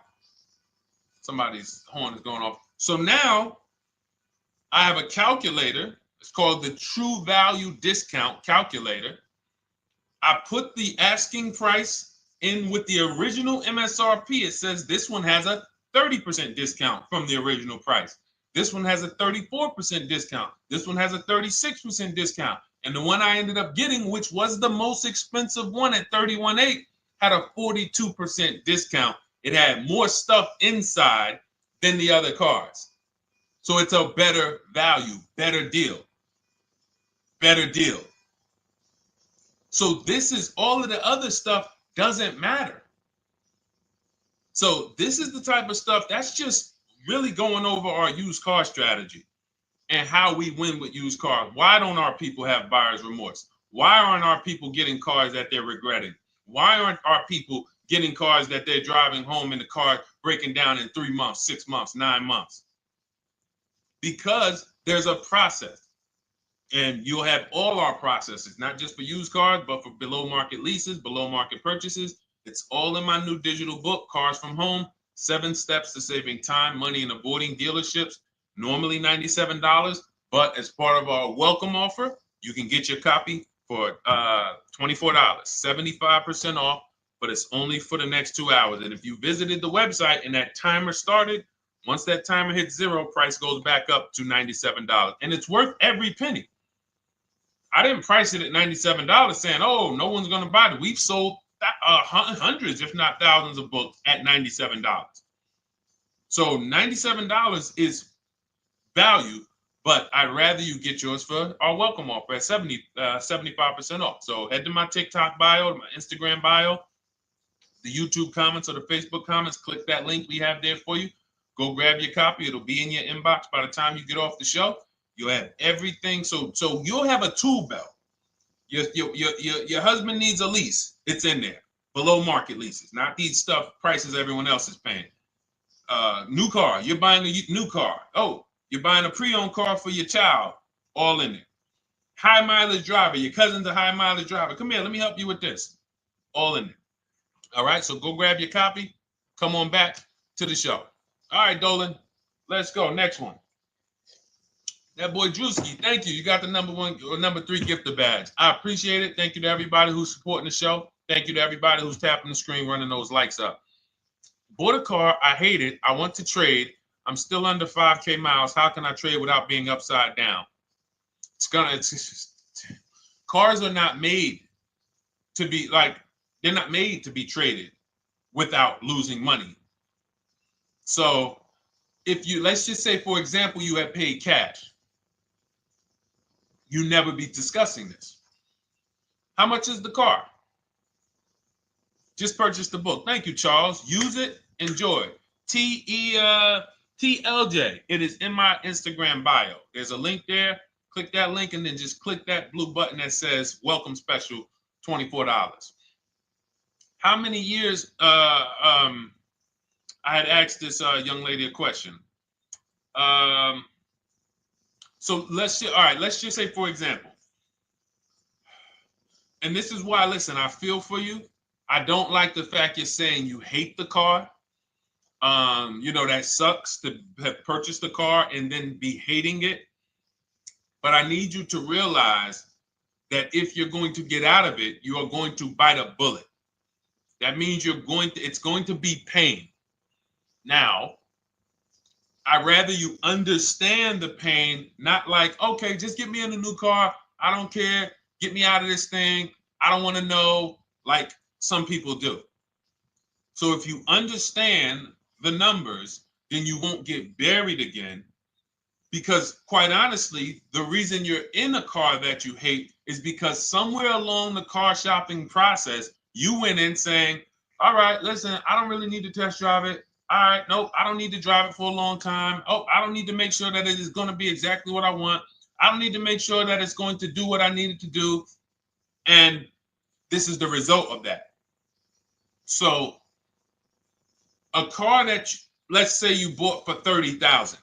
somebody's horn is going off. So now I have a calculator. It's called the True Value Discount Calculator. I put the asking price in with the original MSRP. It says this one has a 30% discount from the original price. This one has a 34% discount. This one has a 36% discount. And the one I ended up getting, which was the most expensive one at $31,800, had a 42% discount. It had more stuff inside than the other cars. So it's a better value, better deal. Better deal. So this is all of the other stuff doesn't matter. So this is the type of stuff that's just really going over our used car strategy and how we win with used cars. Why don't our people have buyer's remorse? Why aren't our people getting cars that they're regretting? Why aren't our people getting cars that they're driving home and the car breaking down in 3 months, 6 months, 9 months? Because there's a process. And you'll have all our processes, not just for used cars, but for below market leases, below market purchases. It's all in my new digital book, Cars from Home, 7 Steps to Saving Time, Money, and Avoiding Dealerships. Normally $97, but as part of our welcome offer, you can get your copy for $24, 75% off, but it's only for the next 2 hours. And if you visited the website and that timer started, once that timer hits 0, price goes back up to $97. And it's worth every penny. I didn't price it at $97 saying, oh, no one's going to buy it. We've sold hundreds, if not thousands of books at $97. So $97 is value, But I'd rather you get yours for our welcome offer at 75% off. So head to my TikTok bio, my Instagram bio, the YouTube comments or the Facebook comments. Click that link we have there for you. Go grab your copy. It'll be in your inbox by the time you get off the show. You'll have everything. So you'll have a tool belt. Your husband needs a lease. It's in there. Below market leases, not these stuff prices everyone else is paying. New car. You're buying a new car. Oh, you're buying a pre-owned car for your child. All in there. High mileage driver. Your cousin's a high mileage driver. Come here. Let me help you with this. All in there. All right. So go grab your copy. Come on back to the show. All right, Dolan. Let's go. Next one. That boy Drewski, thank you. You got the number 1 or number 3 gifter badge. I appreciate it. Thank you to everybody who's supporting the show. Thank you to everybody who's tapping the screen, running those likes up. Bought a car. I hate it. I want to trade. I'm still under 5K miles. How can I trade without being upside down? Cars are not made to be they're not made to be traded without losing money. So let's just say, for example, you had paid cash. You never be discussing this. How much is the car? Just purchase the book. Thank you, Charles. Use it. Enjoy. TLJ. It is in my Instagram bio. There's a link there. Click that link and then just click that blue button that says welcome special, $24. How many years? I had asked this young lady a question. So let's just say, for example, and this is why, listen, I feel for you. I don't like the fact you're saying you hate the car. That sucks to have purchased the car and then be hating it. But I need you to realize that if you're going to get out of it, you are going to bite a bullet. That means it's going to be pain. Now, I'd rather you understand the pain, not like, okay, just get me in a new car. I don't care. Get me out of this thing. I don't want to know, like some people do. So if you understand the numbers, then you won't get buried again. Because quite honestly, the reason you're in a car that you hate is because somewhere along the car shopping process, you went in saying, all right, listen, I don't really need to test drive it. All right, nope, I don't need to drive it for a long time. Oh, I don't need to make sure that it is going to be exactly what I want. I don't need to make sure that it's going to do what I need it to do. And this is the result of that. So a car that, let's say you bought for $30,000.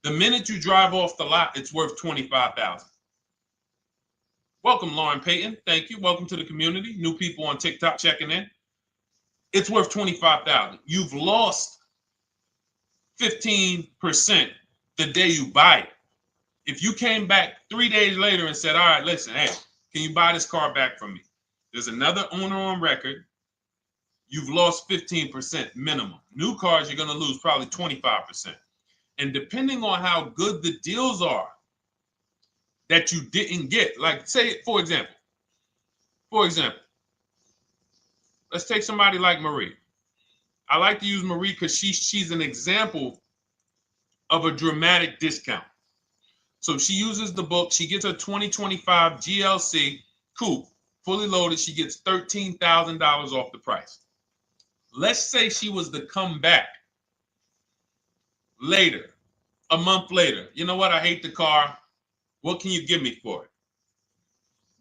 The minute you drive off the lot, it's worth $25,000. Welcome, Lauren Payton. Thank you. Welcome to the community. New people on TikTok checking in. It's worth $25,000. You've lost 15% the day you buy it. If you came back 3 days later and said, all right, listen, hey, can you buy this car back from me? There's another owner on record. You've lost 15% minimum. New cars, you're going to lose probably 25%. And depending on how good the deals are that you didn't get, like say, for example, let's take somebody like Marie. I like to use Marie because she's an example of a dramatic discount. So she uses the book. She gets her 2025 GLC coupe, fully loaded. She gets $13,000 off the price. Let's say she was to come back later, a month later. You know what? I hate the car. What can you give me for it?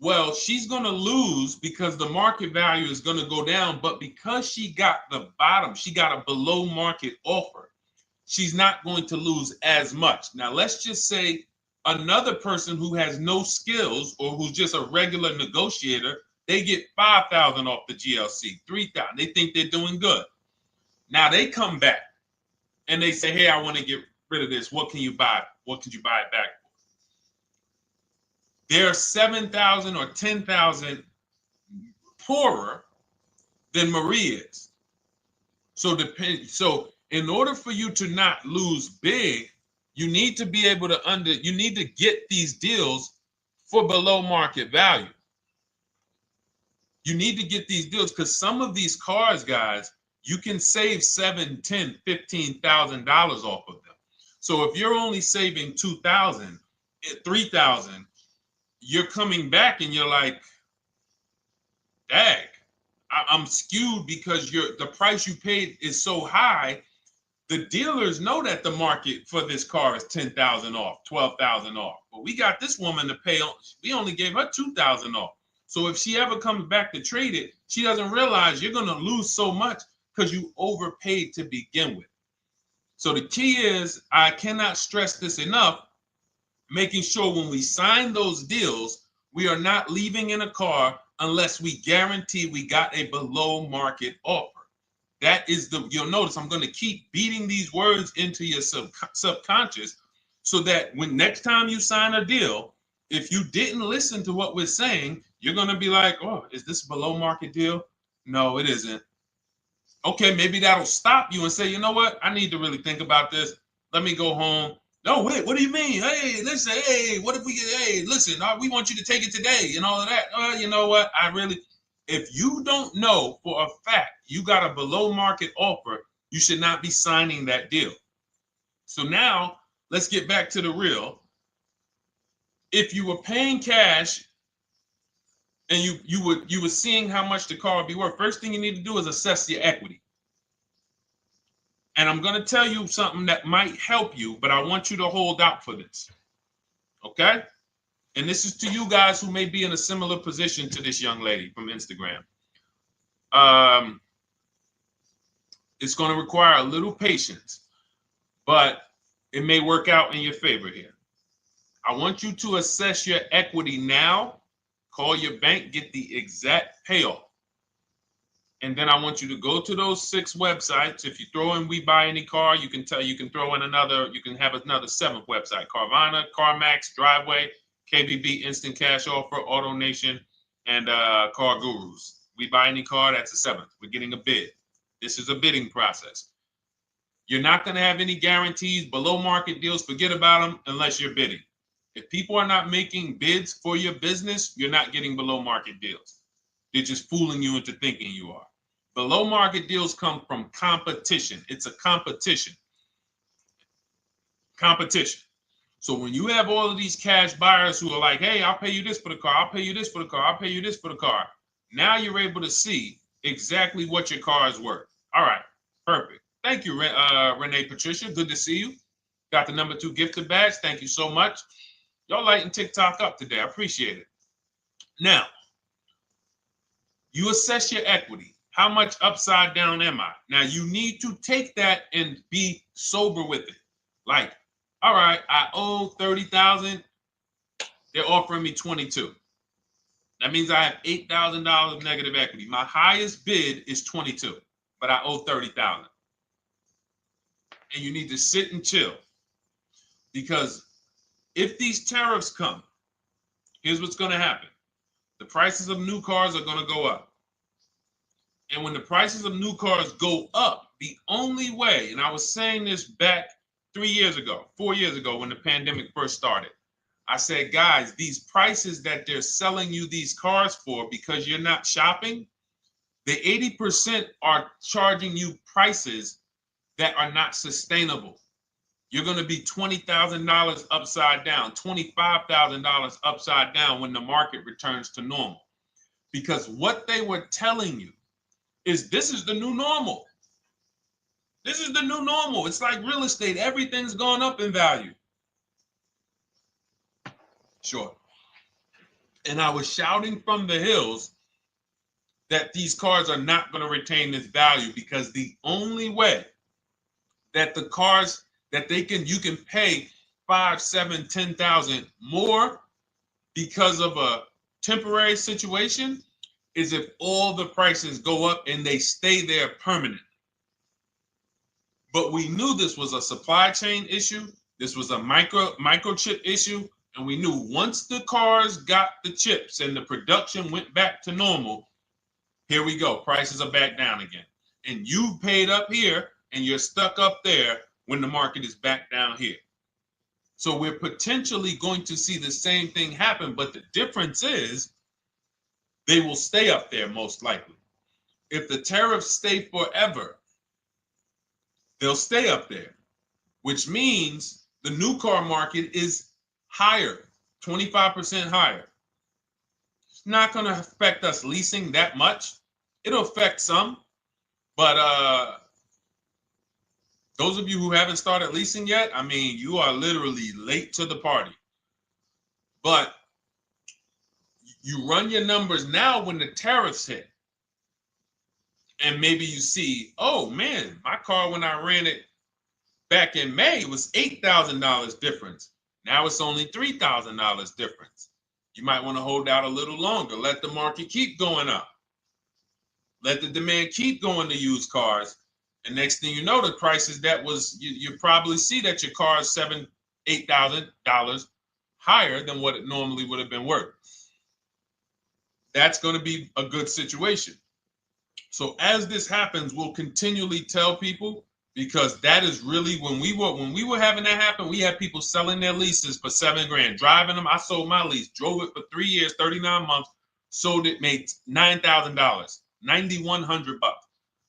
Well, she's going to lose because the market value is going to go down. But because she got the bottom, she got a below market offer, she's not going to lose as much. Now, let's just say another person who has no skills or who's just a regular negotiator, they get $5,000 off the GLC, $3,000. They think they're doing good. Now they come back and they say, hey, I want to get rid of this. What can you buy? What could you buy it back for? They're 7,000 or 10,000 poorer than Marie is. So in order for you to not lose big, you need to be able to you need to get these deals for below market value. You need to get these deals because some of these cars, guys, you can save $7,000, $10,000, $15,000 off of them. So if you're only saving 2,000, 3,000, you're coming back and you're like, dag, I'm skewed because the price you paid is so high. The dealers know that the market for this car is 10,000 off, 12,000 off. But we got this woman to pay, we only gave her 2,000 off. So if she ever comes back to trade it, she doesn't realize you're going to lose so much because you overpaid to begin with. So the key is, I cannot stress this enough, making sure when we sign those deals, we are not leaving in a car unless we guarantee we got a below market offer. That is you'll notice I'm going to keep beating these words into your subconscious so that when next time you sign a deal, if you didn't listen to what we're saying, you're going to be like, oh, is this a below market deal? No, it isn't. Okay, maybe that'll stop you and say, you know what? I need to really think about this. Let me go home. No, wait, what do you mean? Hey, listen, hey, what if we get, hey, listen, we want you to take it today and all of that. You know what? If you don't know for a fact you got a below market offer, you should not be signing that deal. So now let's get back to the real. If you were paying cash and you were seeing how much the car would be worth, first thing you need to do is assess your equity. And I'm going to tell you something that might help you, but I want you to hold out for this. Okay? And this is to you guys who may be in a similar position to this young lady from Instagram. It's going to require a little patience, but it may work out in your favor here. I want you to assess your equity now, call your bank, get the exact payoff. And then I want you to go to those 6 websites. If you throw in We Buy Any Car, you can throw in you can have another 7th website: Carvana, CarMax, Driveway, KBB, Instant Cash Offer, AutoNation, and Car Gurus. We Buy Any Car, that's the 7th. We're getting a bid. This is a bidding process. You're not going to have any guarantees, below market deals, forget about them unless you're bidding. If people are not making bids for your business, you're not getting below market deals. They're just fooling you into thinking you are. Below market deals come from competition. It's a competition. Competition. So when you have all of these cash buyers who are like, hey, I'll pay you this for the car, I'll pay you this for the car, I'll pay you this for the car. Now you're able to see exactly what your car is worth. All right, perfect. Thank you, Renee Patricia. Good to see you. Got the number 2 gifted badge. Thank you so much. Y'all lighting TikTok up today. I appreciate it. Now, you assess your equity. How much upside down am I? Now, you need to take that and be sober with it. Like, all right, I owe 30,000. They're offering me 22. That means I have $8,000 of negative equity. My highest bid is 22, but I owe 30,000. And you need to sit and chill, because if these tariffs come, here's what's going to happen. The prices of new cars are going to go up. And when the prices of new cars go up, the only way, and I was saying this back 4 years ago, when the pandemic first started, I said, guys, these prices that they're selling you these cars for because you're not shopping, the 80% are charging you prices that are not sustainable. You're going to be $20,000 upside down, $25,000 upside down when the market returns to normal. Because what they were telling you is this is the new normal. This is the new normal. It's like real estate. Everything's gone up in value. Sure. And I was shouting from the hills that these cars are not going to retain this value, because the only way that the cars that you can pay 5, 7, 10,000 more because of a temporary situation is if all the prices go up and they stay there permanently. But we knew this was a supply chain issue. This was a microchip issue. And we knew once the cars got the chips and the production went back to normal, here we go. Prices are back down again. And you paid up here and you're stuck up there when the market is back down here. So we're potentially going to see the same thing happen, but the difference is they will stay up there most likely. If the tariffs stay forever, they'll stay up there. which means the new car market is higher, 25% higher. It's not going to affect us leasing that much. It'll affect some, but those of you who haven't started leasing yet, I mean, you are literally late to the party. But you run your numbers now when the tariffs hit. And maybe you see, oh man, my car when I ran it back in May was $8,000 difference. Now it's only $3,000 difference. You might want to hold out a little longer. Let the market keep going up. Let the demand keep going to used cars. And next thing you know, the prices that was, you probably see that your car is $7,000, $8,000 higher than what it normally would have been worth. That's going to be a good situation. So as this happens, we'll continually tell people, because that is really when we were having that happen, we had people selling their leases for $7,000, driving them. I sold my lease, drove it for 3 years, 39 months, sold it, made $9,000, $9,100.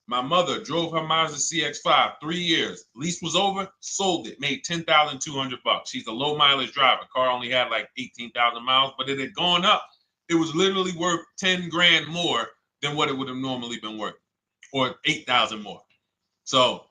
My mother drove her Mazda CX-5, 3 years, lease was over, sold it, made $10,200. She's a low mileage driver. Car only had like 18,000 miles, but it had gone up. It was literally worth $10,000 more than what it would have normally been worth, or 8,000 more. So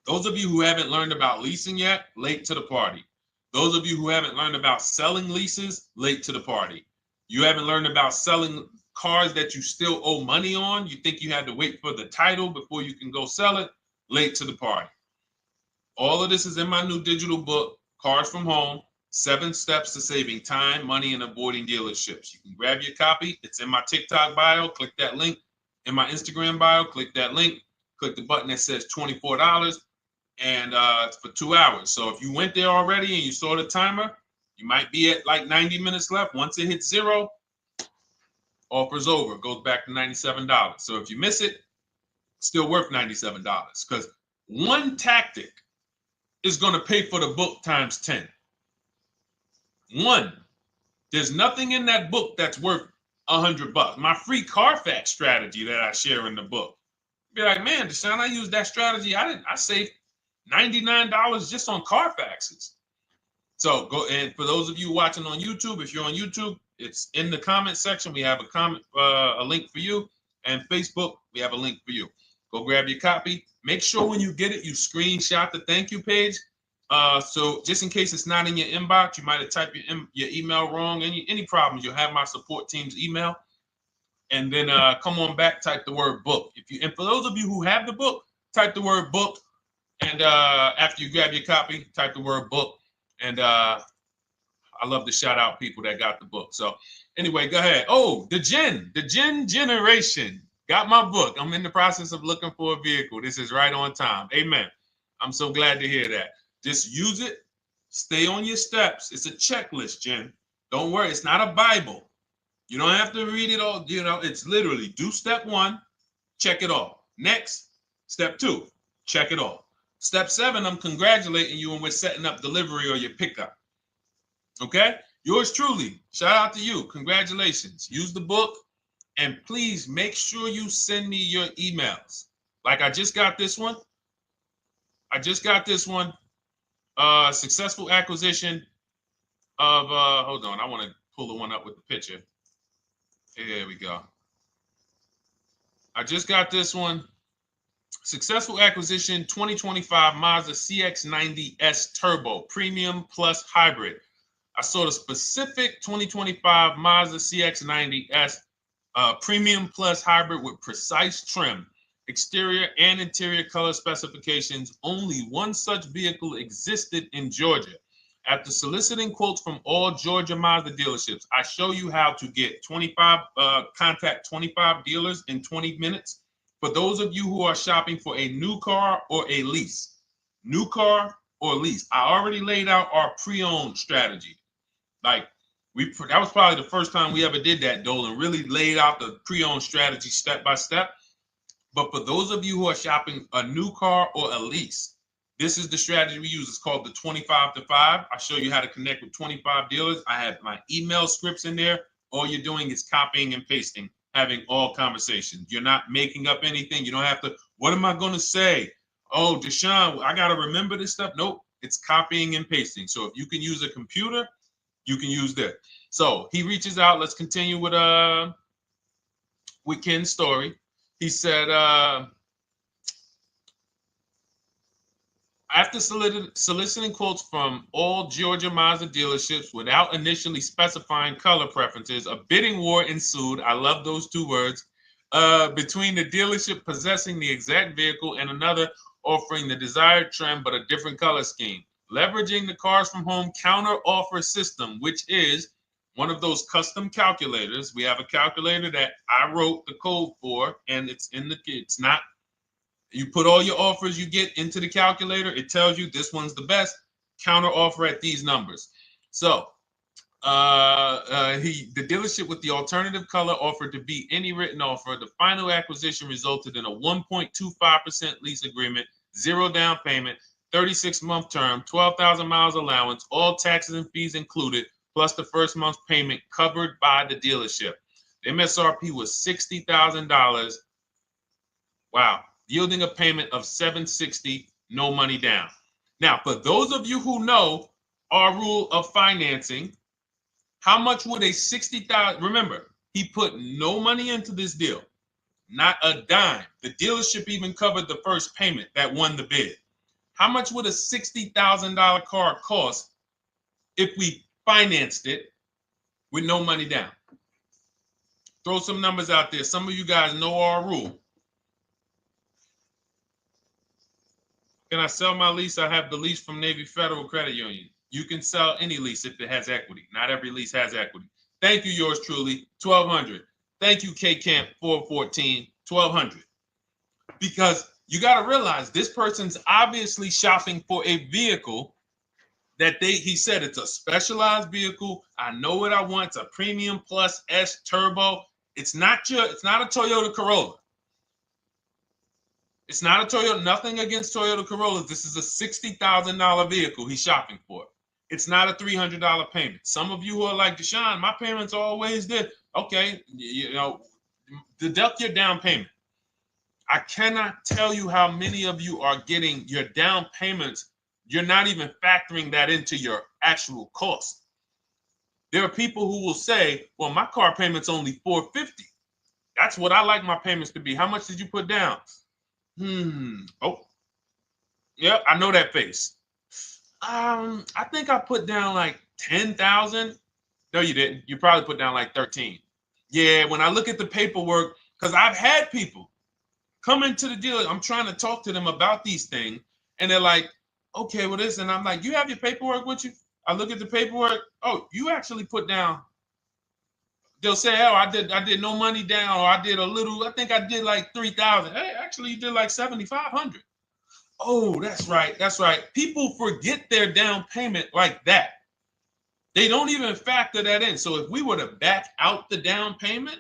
those of you who haven't learned about leasing yet, late to the party. Those of you who haven't learned about selling leases, late to the party. You haven't learned about selling cars that you still owe money on. You think you had to wait for the title before you can go sell it, late to the party. All of this is in my new digital book, Cars from Home, 7 Steps to Saving Time, Money, and Avoiding Dealerships. You can grab your copy. It's in my TikTok bio. Click that link. In my Instagram bio, click that link. Click the button that says $24, and it's for 2 hours. So if you went there already and you saw the timer, you might be at like 90 minutes left. Once it hits 0, offer's over. It goes back to $97. So if you miss it, it's still worth $97, because one tactic is going to pay for the book times 10. One, there's nothing in that book that's worth $100. My free Carfax strategy that I share in the book. Be like, man, Deshone, I used that strategy. I saved $99 just on Carfaxes. So go, and for those of you watching on YouTube, if you're on YouTube, it's in the comment section. We have a link for you, and Facebook, we have a link for you. Go grab your copy. Make sure when you get it, you screenshot the thank you page. So just in case it's not in your inbox, you might have typed your email wrong. Any problems, you'll have my support team's email. And then come on back, type the word book. And for those of you who have the book, type the word book. And after you grab your copy, type the word book. And I love to shout out people that got the book. So anyway, go ahead. Oh, the Gen Generation got my book. I'm in the process of looking for a vehicle. This is right on time. Amen. I'm so glad to hear that. Just use it. Stay on your steps. It's a checklist, Jen. Don't worry. It's not a Bible. You don't have to read it all. You know, it's literally do step 1, check it off. Next, step 2, check it off. Step 7, I'm congratulating you and we're setting up delivery or your pickup. Okay? Yours truly. Shout out to you. Congratulations. Use the book, and please make sure you send me your emails. Like I just got this one. Successful acquisition of, hold on. I want to pull the one up with the picture. There we go. I just got this one. Successful acquisition 2025 Mazda CX-90S Turbo Premium Plus Hybrid. I saw the specific 2025 Mazda CX-90S Premium Plus Hybrid with precise trim, exterior and interior color specifications. Only one such vehicle existed in Georgia. After soliciting quotes from all Georgia Mazda dealerships, I show you how to get contact 25 dealers in 20 minutes. For those of you who are shopping for a new car or a lease, new car or lease, I already laid out our pre-owned strategy. Like that was probably the first time we ever did that, Dolan, really laid out the pre-owned strategy step by step. But for those of you who are shopping a new car or a lease, this is the strategy we use. It's called the 25 to 5. I show you how to connect with 25 dealers. I have my email scripts in there. All you're doing is copying and pasting, having all conversations. You're not making up anything. You don't have to, what am I going to say? Oh, Deshone, I got to remember this stuff. Nope, it's copying and pasting. So if you can use a computer, you can use that. So he reaches out. Let's continue with Ken's story. He said, after soliciting quotes from all Georgia Mazda dealerships without initially specifying color preferences, a bidding war ensued. I love those two words. Between the dealership possessing the exact vehicle and another offering the desired trim but a different color scheme. Leveraging the Cars from Home counter offer system, which is one of those custom calculators. We have a calculator that I wrote the code for, and it's not. You put all your offers you get into the calculator. It tells you this one's the best. Counter offer at these numbers. So the dealership with the alternative color offered to beat any written offer. The final acquisition resulted in a 1.25% lease agreement, 0 down payment, 36-month term, 12,000 miles allowance, all taxes and fees included, plus the first month's payment covered by the dealership. The MSRP was $60,000. Wow. Yielding a payment of $760, no money down. Now, for those of you who know our rule of financing, how much would a $60,000? Remember, he put no money into this deal, not a dime. The dealership even covered the first payment that won the bid. How much would a $60,000 car cost if we financed it with no money down? Throw some numbers out there. Some of you guys know our rule. Can I sell my lease? I have the lease from Navy Federal Credit Union. You can sell any lease if it has equity. Not every lease has equity. Thank you, yours truly, 1200. Thank you, K Camp 414, 1200. Because you got to realize this person's obviously shopping for a vehicle that he said it's a specialized vehicle. I know what I want. It's a premium plus S turbo. It's not a Toyota Corolla. It's not a Toyota, nothing against Toyota Corollas. This is a $60,000 vehicle he's shopping for. It's not a $300 payment. Some of you who are like, Deshone, my payments are always there. Okay, deduct your down payment. I cannot tell you how many of you are getting your down payments. You're not even factoring that into your actual cost. There are people who will say, well, my car payment's only $450. That's what I like my payments to be. How much did you put down? Oh, yep, I know that face. I think I put down like 10,000. No, you didn't. You probably put down like 13. Yeah, when I look at the paperwork, because I've had people come into the dealer. I'm trying to talk to them about these things, and they're like, okay, well, this, and I'm like, you have your paperwork with you? I look at the paperwork. Oh, you actually put down. They'll say, oh, I did no money down, or I did a little. I think I did like 3,000. Hey, actually, you did like 7,500. Oh, that's right. That's right. People forget their down payment like that. They don't even factor that in. So if we were to back out the down payment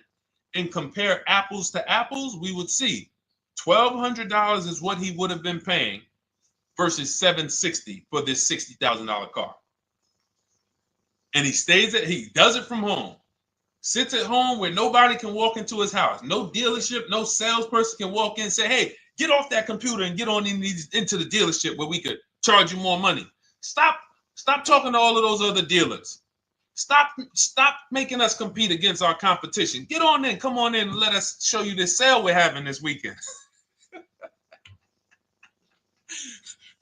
and compare apples to apples, we would see $1,200 is what he would have been paying versus $760 for this $60,000 car. And he does it from home. Sits at home where nobody can walk into his house. No dealership, no salesperson can walk in and say, hey, get off that computer and get on into the dealership where we could charge you more money. Stop talking to all of those other dealers. Stop making us compete against our competition. Get on in, come on in and let us show you this sale we're having this weekend.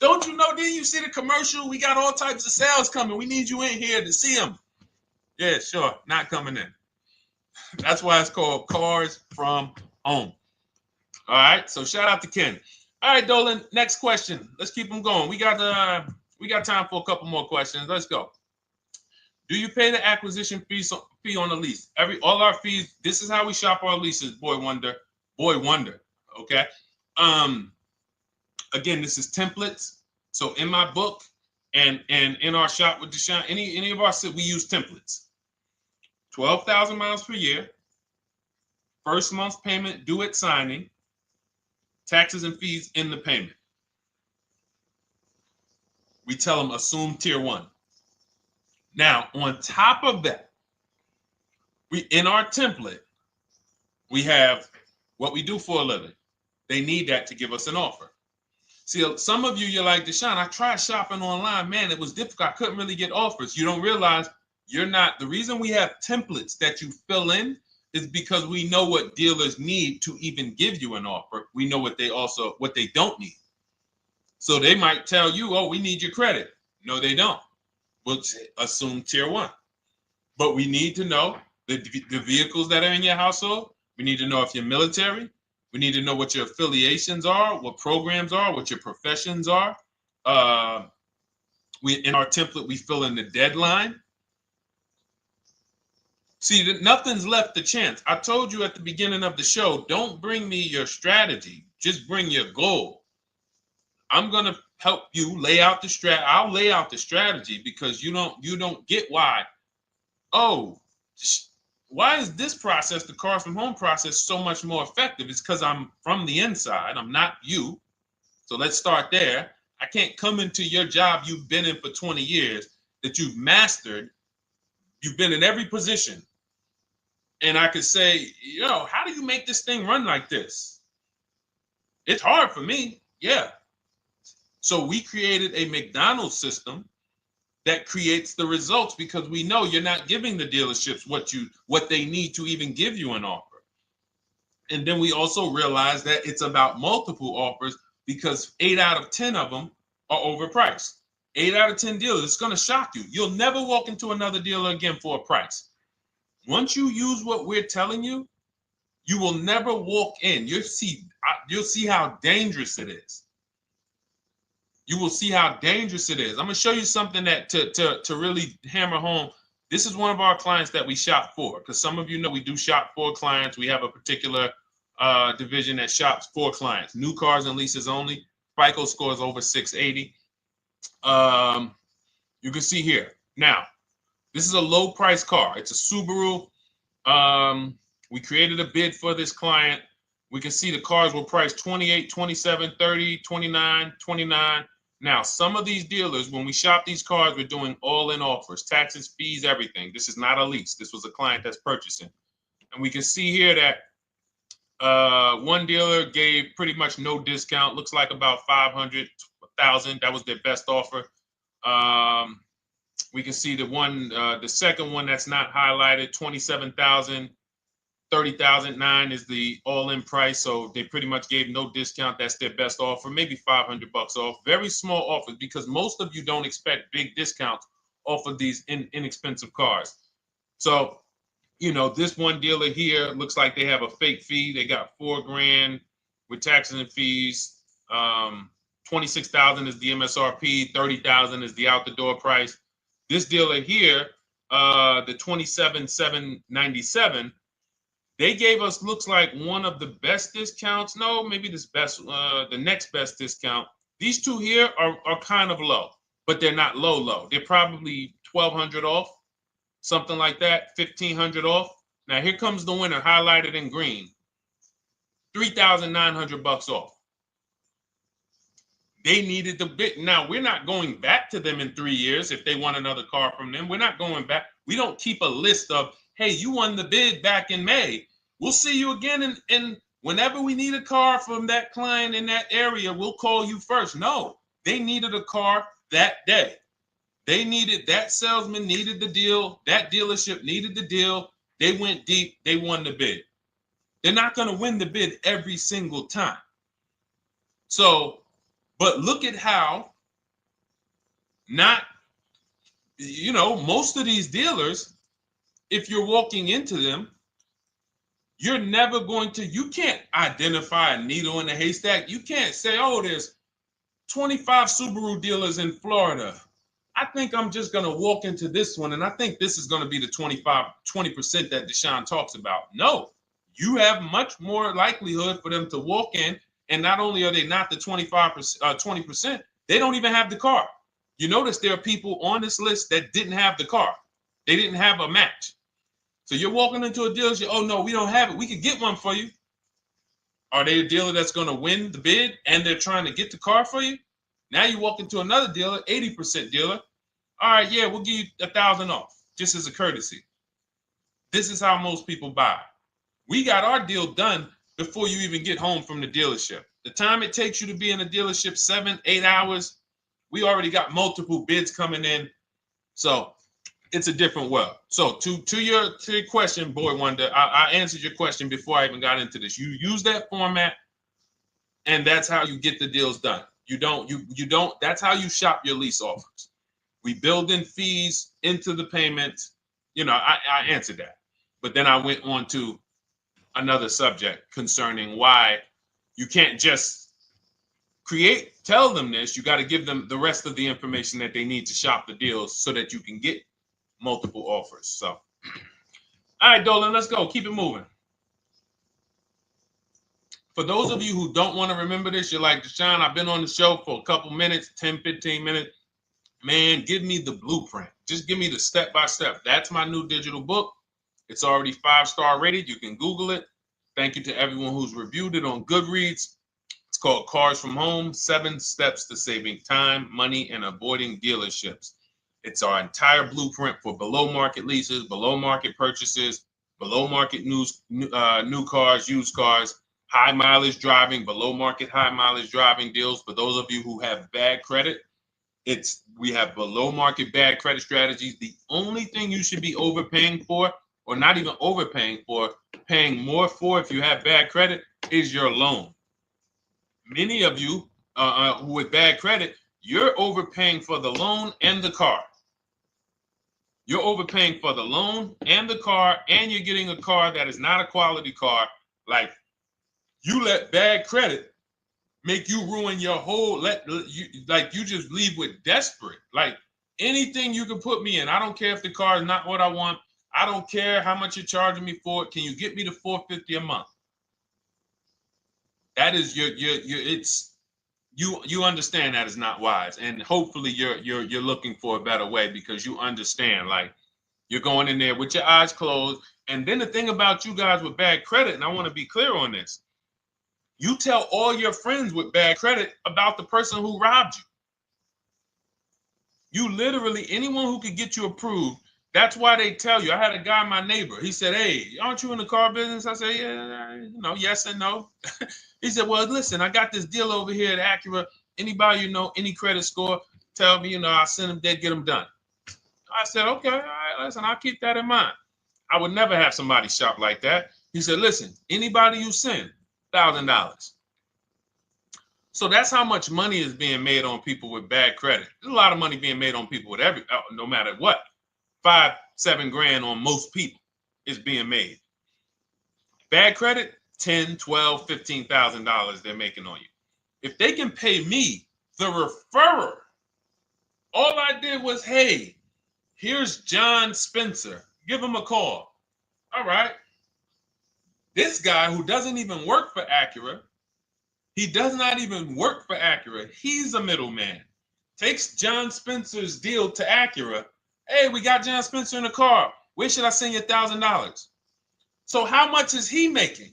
Don't you know, didn't you see the commercial? We got all types of sales coming. We need you in here to see them. Yeah, sure, not coming in. That's why it's called Cars from Home. All right, so shout out to Ken. All right, Dolan, next question. Let's keep them going. We got time for a couple more questions. Let's go. Do you pay the acquisition fee on the lease? All our fees. This is how we shop our leases. Boy wonder. Okay. Again, this is templates. So in my book and in our shop with Deshone, any of our we use templates. 12,000 miles per year. First month's payment due at signing. Taxes and fees in the payment. We tell them assume tier 1. Now, on top of that, in our template, we have what we do for a living. They need that to give us an offer. See, some of you, you're like, Deshone, I tried shopping online. Man, it was difficult. I couldn't really get offers. You don't realize you're not. The reason we have templates that you fill in is because we know what dealers need to even give you an offer. We know what they don't need. So they might tell you, oh, we need your credit. No, they don't. We'll assume tier 1. But we need to know the vehicles that are in your household. We need to know if you're military. We need to know what your affiliations are, what programs are, what your professions are. In our template, we fill in the deadline. See, nothing's left to chance. I told you at the beginning of the show, don't bring me your strategy. Just bring your goal. I'm going to help you lay out the I'll lay out the strategy because you don't get why. Oh, why is this process, the Cars from Home process, so much more effective? It's because I'm from the inside. I'm not you. So let's start there. I can't come into your job you've been in for 20 years that you've mastered. You've been in every position. And I could say, how do you make this thing run like this? It's hard for me. Yeah. So we created a McDonald's system that creates the results because we know you're not giving the dealerships what they need to even give you an offer. And then we also realize that it's about multiple offers because 8 out of 10 of them are overpriced. 8 out of 10 dealers, it's going to shock you. You'll never walk into another dealer again for a price. Once you use what we're telling you, you will never walk in. You'll see how dangerous it is. You will see how dangerous it is. I'm going to show you something that to really hammer home. This is one of our clients that we shop for, because some of you know we do shop for clients. We have a particular division that shops for clients. New cars and leases only. FICO score is over 680. You can see here. Now, this is a low price car. It's a Subaru. We created a bid for this client. We can see the cars were priced 28, 27, 30, 29, 29. Now, some of these dealers, when we shop these cars, we're doing all-in offers, taxes, fees, everything. This is not a lease. This was a client that's purchasing. And we can see here that one dealer gave pretty much no discount. Looks like about 500, 1,000. That was their best offer. We can see the second one that's not highlighted, 27,000. 30,009 is the all-in price, so they pretty much gave no discount. That's their best offer, maybe $500 off. Very small offers because most of you don't expect big discounts off of these inexpensive cars. So, this one dealer here looks like they have a fake fee. They got $4,000 with taxes and fees. 26,000 is the MSRP. 30,000 is the out the door price. This dealer here, the 27,797. They gave us, looks like, one of the best discounts. No, maybe the next best discount. These two here are kind of low, but they're not low. They're probably 1,200 off, something like that, 1,500 off. Now here comes the winner, highlighted in green, 3,900 off. They needed the bid. Now we're not going back to them in 3 years if they want another car from them. We're not going back. We don't keep a list of, hey, you won the bid back in May. We'll see you again. And whenever we need a car from that client in that area, we'll call you first. No, they needed a car that day. That salesman needed the deal. That dealership needed the deal. They went deep. They won the bid. They're not going to win the bid every single time. So, but look at how most of these dealers, if you're walking into them, you're never you can't identify a needle in the haystack. You can't say, oh, there's 25 Subaru dealers in Florida. I think I'm just going to walk into this one, and I think this is going to be the 20% that Deshone talks about. No, you have much more likelihood for them to walk in, and not only are they not the 20%, they don't even have the car. You notice there are people on this list that didn't have the car. They didn't have a match. So you're walking into a dealership, oh, no, we don't have it. We could get one for you. Are they a dealer that's going to win the bid and they're trying to get the car for you? Now you walk into another dealer, 80% dealer. All right, yeah, we'll give you 1,000 off, just as a courtesy. This is how most people buy. We got our deal done before you even get home from the dealership. The time it takes you to be in a dealership, 7-8 hours, we already got multiple bids coming in. So it's a different world. So to your question, Boy Wonder, I answered your question before I even got into this. You use that format, and that's how you get the deals done. You don't, that's how you shop your lease offers. We build in fees into the payments. You know, I answered that. But then I went on to another subject concerning why you can't just tell them this. You got to give them the rest of the information that they need to shop the deals so that you can get multiple offers. So, all right, Dolan, let's go. Keep it moving. For those of you who don't want to remember this, you're like, Deshone, I've been on the show for a couple minutes, 10, 15 minutes. Man, give me the blueprint. Just give me the step-by-step. That's my new digital book. It's already 5-star rated. You can Google it. Thank you to everyone who's reviewed it on Goodreads. It's called Cars from Home, 7 Steps to Saving Time, Money, and Avoiding Dealerships. It's our entire blueprint for below market leases, below market purchases, below market new cars, used cars, high mileage driving, below market high mileage driving deals. For those of you who have bad credit, we have below market bad credit strategies. The only thing you should be overpaying for, or not even overpaying for, paying more for if you have bad credit, is your loan. Many of you with bad credit, you're overpaying for the loan and the car. You're overpaying for the loan and the car, and you're getting a car that is not a quality car. Like, you let bad credit make you ruin your whole, you just leave with desperate. Like, anything you can put me in. I don't care if the car is not what I want. I don't care how much you're charging me for it. Can you get me to $450 a month? That is you understand that is not wise. And hopefully you're looking for a better way, because you understand, like, you're going in there with your eyes closed. And then the thing about you guys with bad credit, and I want to be clear on this, you tell all your friends with bad credit about the person who robbed you. You literally, anyone who could get you approved, that's why they tell you. I had a guy, my neighbor, he said, hey, aren't you in the car business? I said, yeah, yes and no. He said, well, listen, I got this deal over here at Acura. Anybody you know, any credit score, tell me, I'll send them there, get them done. I said, okay, all right, listen, I'll keep that in mind. I would never have somebody shop like that. He said, listen, anybody you send, $1,000. So that's how much money is being made on people with bad credit. There's a lot of money being made on people with no matter what. 5-7 grand on most people is being made. Bad credit, $10,000, $12,000, $15,000 they're making on you. If they can pay me, the referrer, all I did was, hey, here's John Spencer. Give him a call. All right. This guy who doesn't even work for Acura, he does not even work for Acura. He's a middleman. Takes John Spencer's deal to Acura. Hey, we got John Spencer in the car. Where should I send you $1,000? So how much is he making?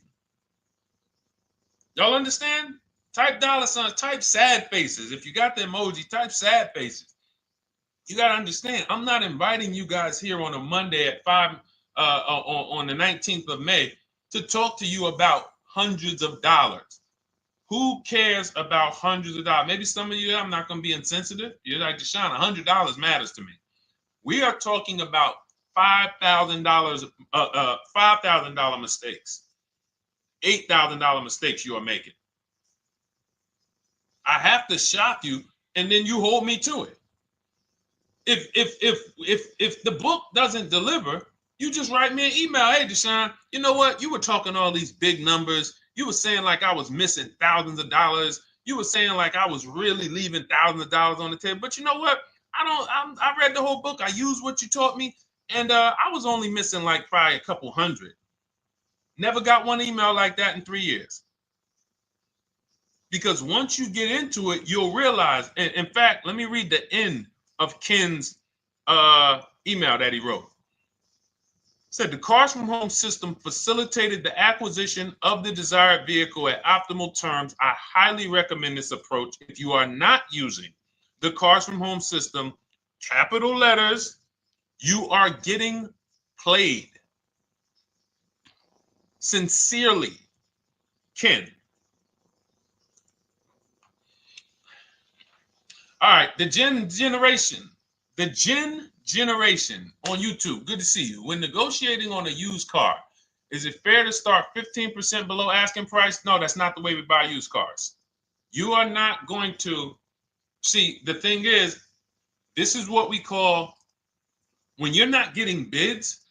Y'all understand? Type dollar signs, type sad faces. If you got the emoji, type sad faces. You got to understand, I'm not inviting you guys here on a Monday at 5 on the 19th of May to talk to you about hundreds of dollars. Who cares about hundreds of dollars? Maybe some of you, I'm not going to be insensitive. You're like, Deshone, $100 matters to me. We are talking about $5,000 mistakes, $8,000 mistakes you are making. I have to shock you, and then you hold me to it. If the book doesn't deliver, you just write me an email. Hey, Deshone, you know what? You were talking all these big numbers. You were saying like I was missing thousands of dollars. You were saying like I was really leaving thousands of dollars on the table. But you know what? I read the whole book. I used what you taught me. And I was only missing like probably a couple hundred. Never got one email like that in 3 years. Because once you get into it, you'll realize. And in fact, let me read the end of Ken's email that he wrote. Said the Cars from Home system facilitated the acquisition of the desired vehicle at optimal terms. I highly recommend this approach. If you are not using the Cars from Home system, capital letters, you are getting played. Sincerely, Ken. All right, the Gen Generation on YouTube. Good to see you. When negotiating on a used car, is it fair to start 15% below asking price? No, that's not the way we buy used cars. You are not going to see. The thing is, this is what we call, when you're not getting bids,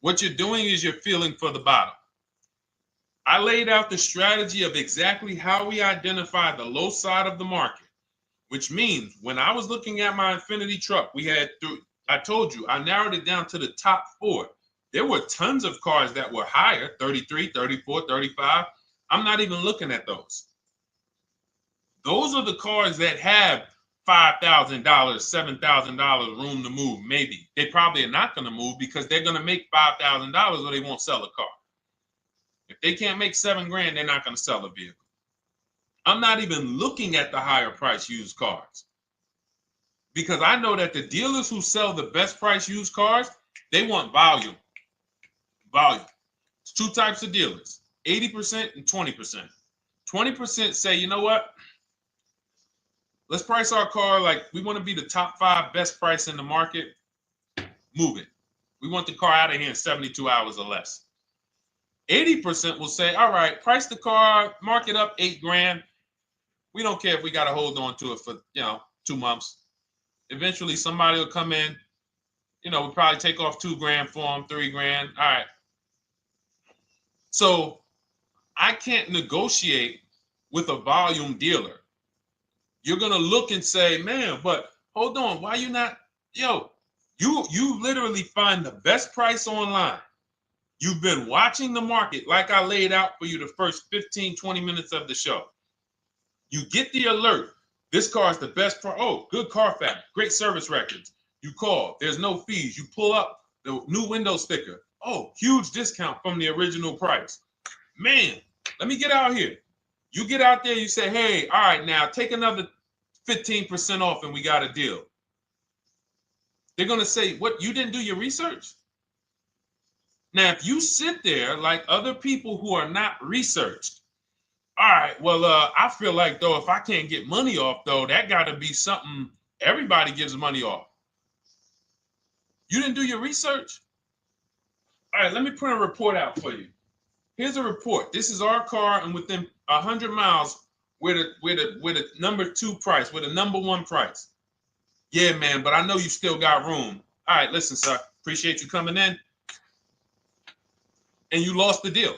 what you're doing is you're feeling for the bottom. I laid out the strategy of exactly how we identify the low side of the market, which means when I was looking at my Infinity truck, I told you, I narrowed it down to the top 4. There were tons of cars that were higher, 33, 34, 35. I'm not even looking at those. Those are the cars that have $5,000, $7,000 room to move. Maybe they probably are not going to move because they're going to make $5,000 or they won't sell a car. If they can't make $7,000, they're not going to sell a vehicle. I'm not even looking at the higher price used cars because I know that the dealers who sell the best price used cars, they want volume. Volume. It's 2 types of dealers, 80% and 20%. 20% say, you know what? Let's price our car like we want to be the top 5 best price in the market. Move it. We want the car out of here in 72 hours or less. 80% will say, all right, price the car, mark it up $8,000. We don't care if we got to hold on to it for 2 months. Eventually, somebody will come in. We'll probably take off $2,000 for them, $3,000. All right. So I can't negotiate with a volume dealer. You're gonna look and say, man, but hold on, why you not? You literally find the best price online. You've been watching the market like I laid out for you the first 15, 20 minutes of the show. You get the alert. This car is the best price. Oh, good Carfax, great service records. You call, there's no fees. You pull up the new window sticker. Oh, huge discount from the original price. Man, let me get out here. You get out there, you say, hey, all right, now take another 15% off and we got a deal. They're going to say, what, you didn't do your research? Now, if you sit there like other people who are not researched, all right, well, I feel like, though, if I can't get money off, though, that got to be something everybody gives money off. You didn't do your research? All right, let me print a report out for you. Here's a report. This is our car, and within 100 miles, we're the number 2 price, we're the number 1 price. Yeah, man, but I know you still got room. All right, listen, sir, appreciate you coming in. And you lost the deal.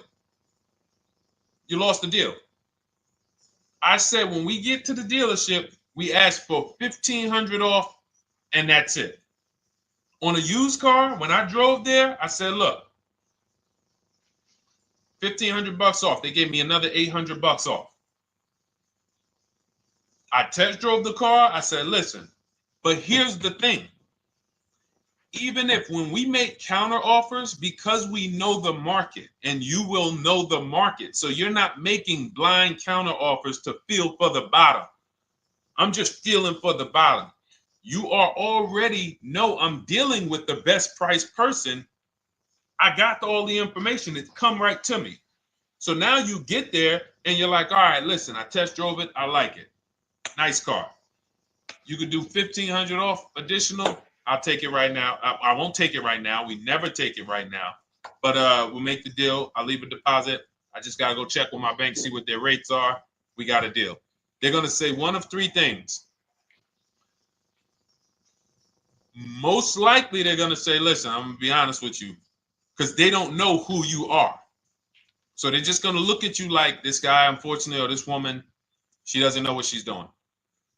You lost the deal. I said when we get to the dealership, we ask for $1,500 off, and that's it. On a used car, when I drove there, I said, look, $1,500 off. They gave me another $800 off. I test drove the car. I said, listen, but here's the thing. Even if when we make counter offers, because we know the market, and you will know the market, so you're not making blind counter offers to feel for the bottom. I'm just feeling for the bottom. You are already know I'm dealing with the best price person. I got all the information. It's come right to me. So now you get there and you're like, all right, listen, I test drove it. I like it. Nice car. You could do $1,500 off additional. I'll take it right now. I won't take it right now. We never take it right now. But we'll make the deal. I'll leave a deposit. I just got to go check with my bank, see what their rates are. We got a deal. They're going to say one of 3 things. Most likely they're going to say, listen, I'm going to be honest with you, because they don't know who you are. So they're just going to look at you like this guy, unfortunately, or this woman, she doesn't know what she's doing.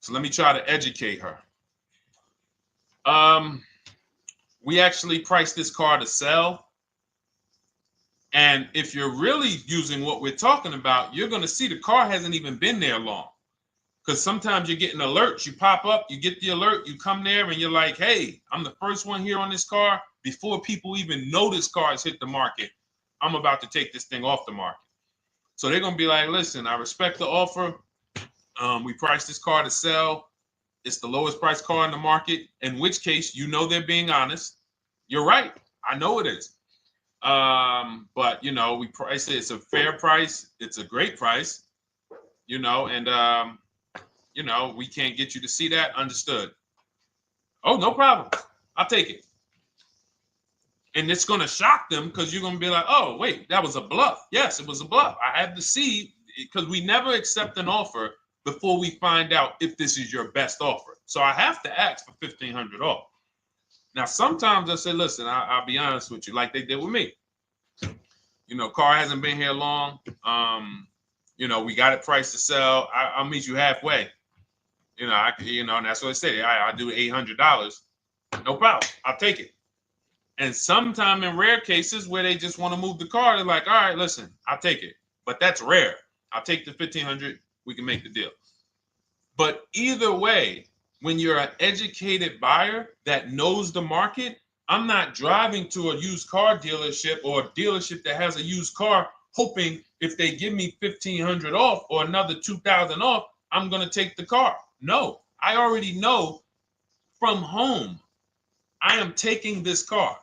So let me try to educate her. We actually priced this car to sell. And if you're really using what we're talking about, you're going to see the car hasn't even been there long. Because sometimes you're getting alerts. You pop up, you get the alert, you come there, and you're like, hey, I'm the first one here on this car. Before people even know this car has hit the market, I'm about to take this thing off the market. So they're going to be like, listen, I respect the offer. We priced this car to sell. It's the lowest price car in the market, in which case, they're being honest. You're right. I know it is. But, we price it. It's a fair price. It's a great price, and, you know, we can't get you to see that. Understood. Oh, no problem. I'll take it. And it's going to shock them because you're going to be like, oh, wait, that was a bluff. Yes, it was a bluff. I had to see, because we never accept an offer before we find out if this is your best offer. So I have to ask for $1,500 off. Now, sometimes I say, listen, I'll be honest with you, like they did with me. You know, car hasn't been here long. You know, we got it priced to sell. I'll meet you halfway. You know, and that's what I say. I'll do $800. No problem. I'll take it. And sometime in rare cases where they just want to move the car, they're like, all right, listen, I'll take it. But that's rare. I'll take the $1,500. We can make the deal. But either way, when you're an educated buyer that knows the market, I'm not driving to a used car dealership or a dealership that has a used car hoping if they give me $1,500 off or another $2,000 off, I'm going to take the car. No, I already know from home I am taking this car.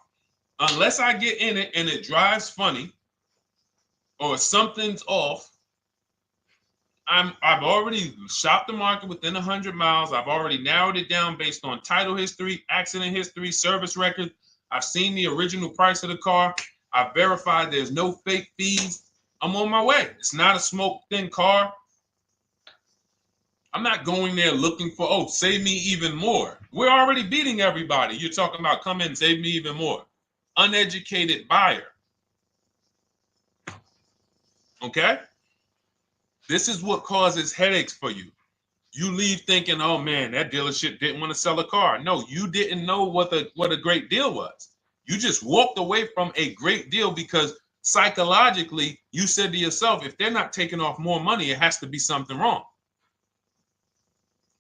Unless I get in it and it drives funny or something's off, I've already shopped the market within 100 miles. I've already narrowed it down based on title history, accident history, service record. I've seen the original price of the car. I've verified there's no fake fees. I'm on my way. It's not a smoke thin car. I'm not going there looking for, oh, save me even more. We're already beating everybody. You're talking about come in, save me even more. Uneducated buyer. Okay? This is what causes headaches for you. You leave thinking, oh man, that dealership didn't want to sell a car. No, you didn't know what a great deal was. You just walked away from a great deal because psychologically you said to yourself, if they're not taking off more money, it has to be something wrong.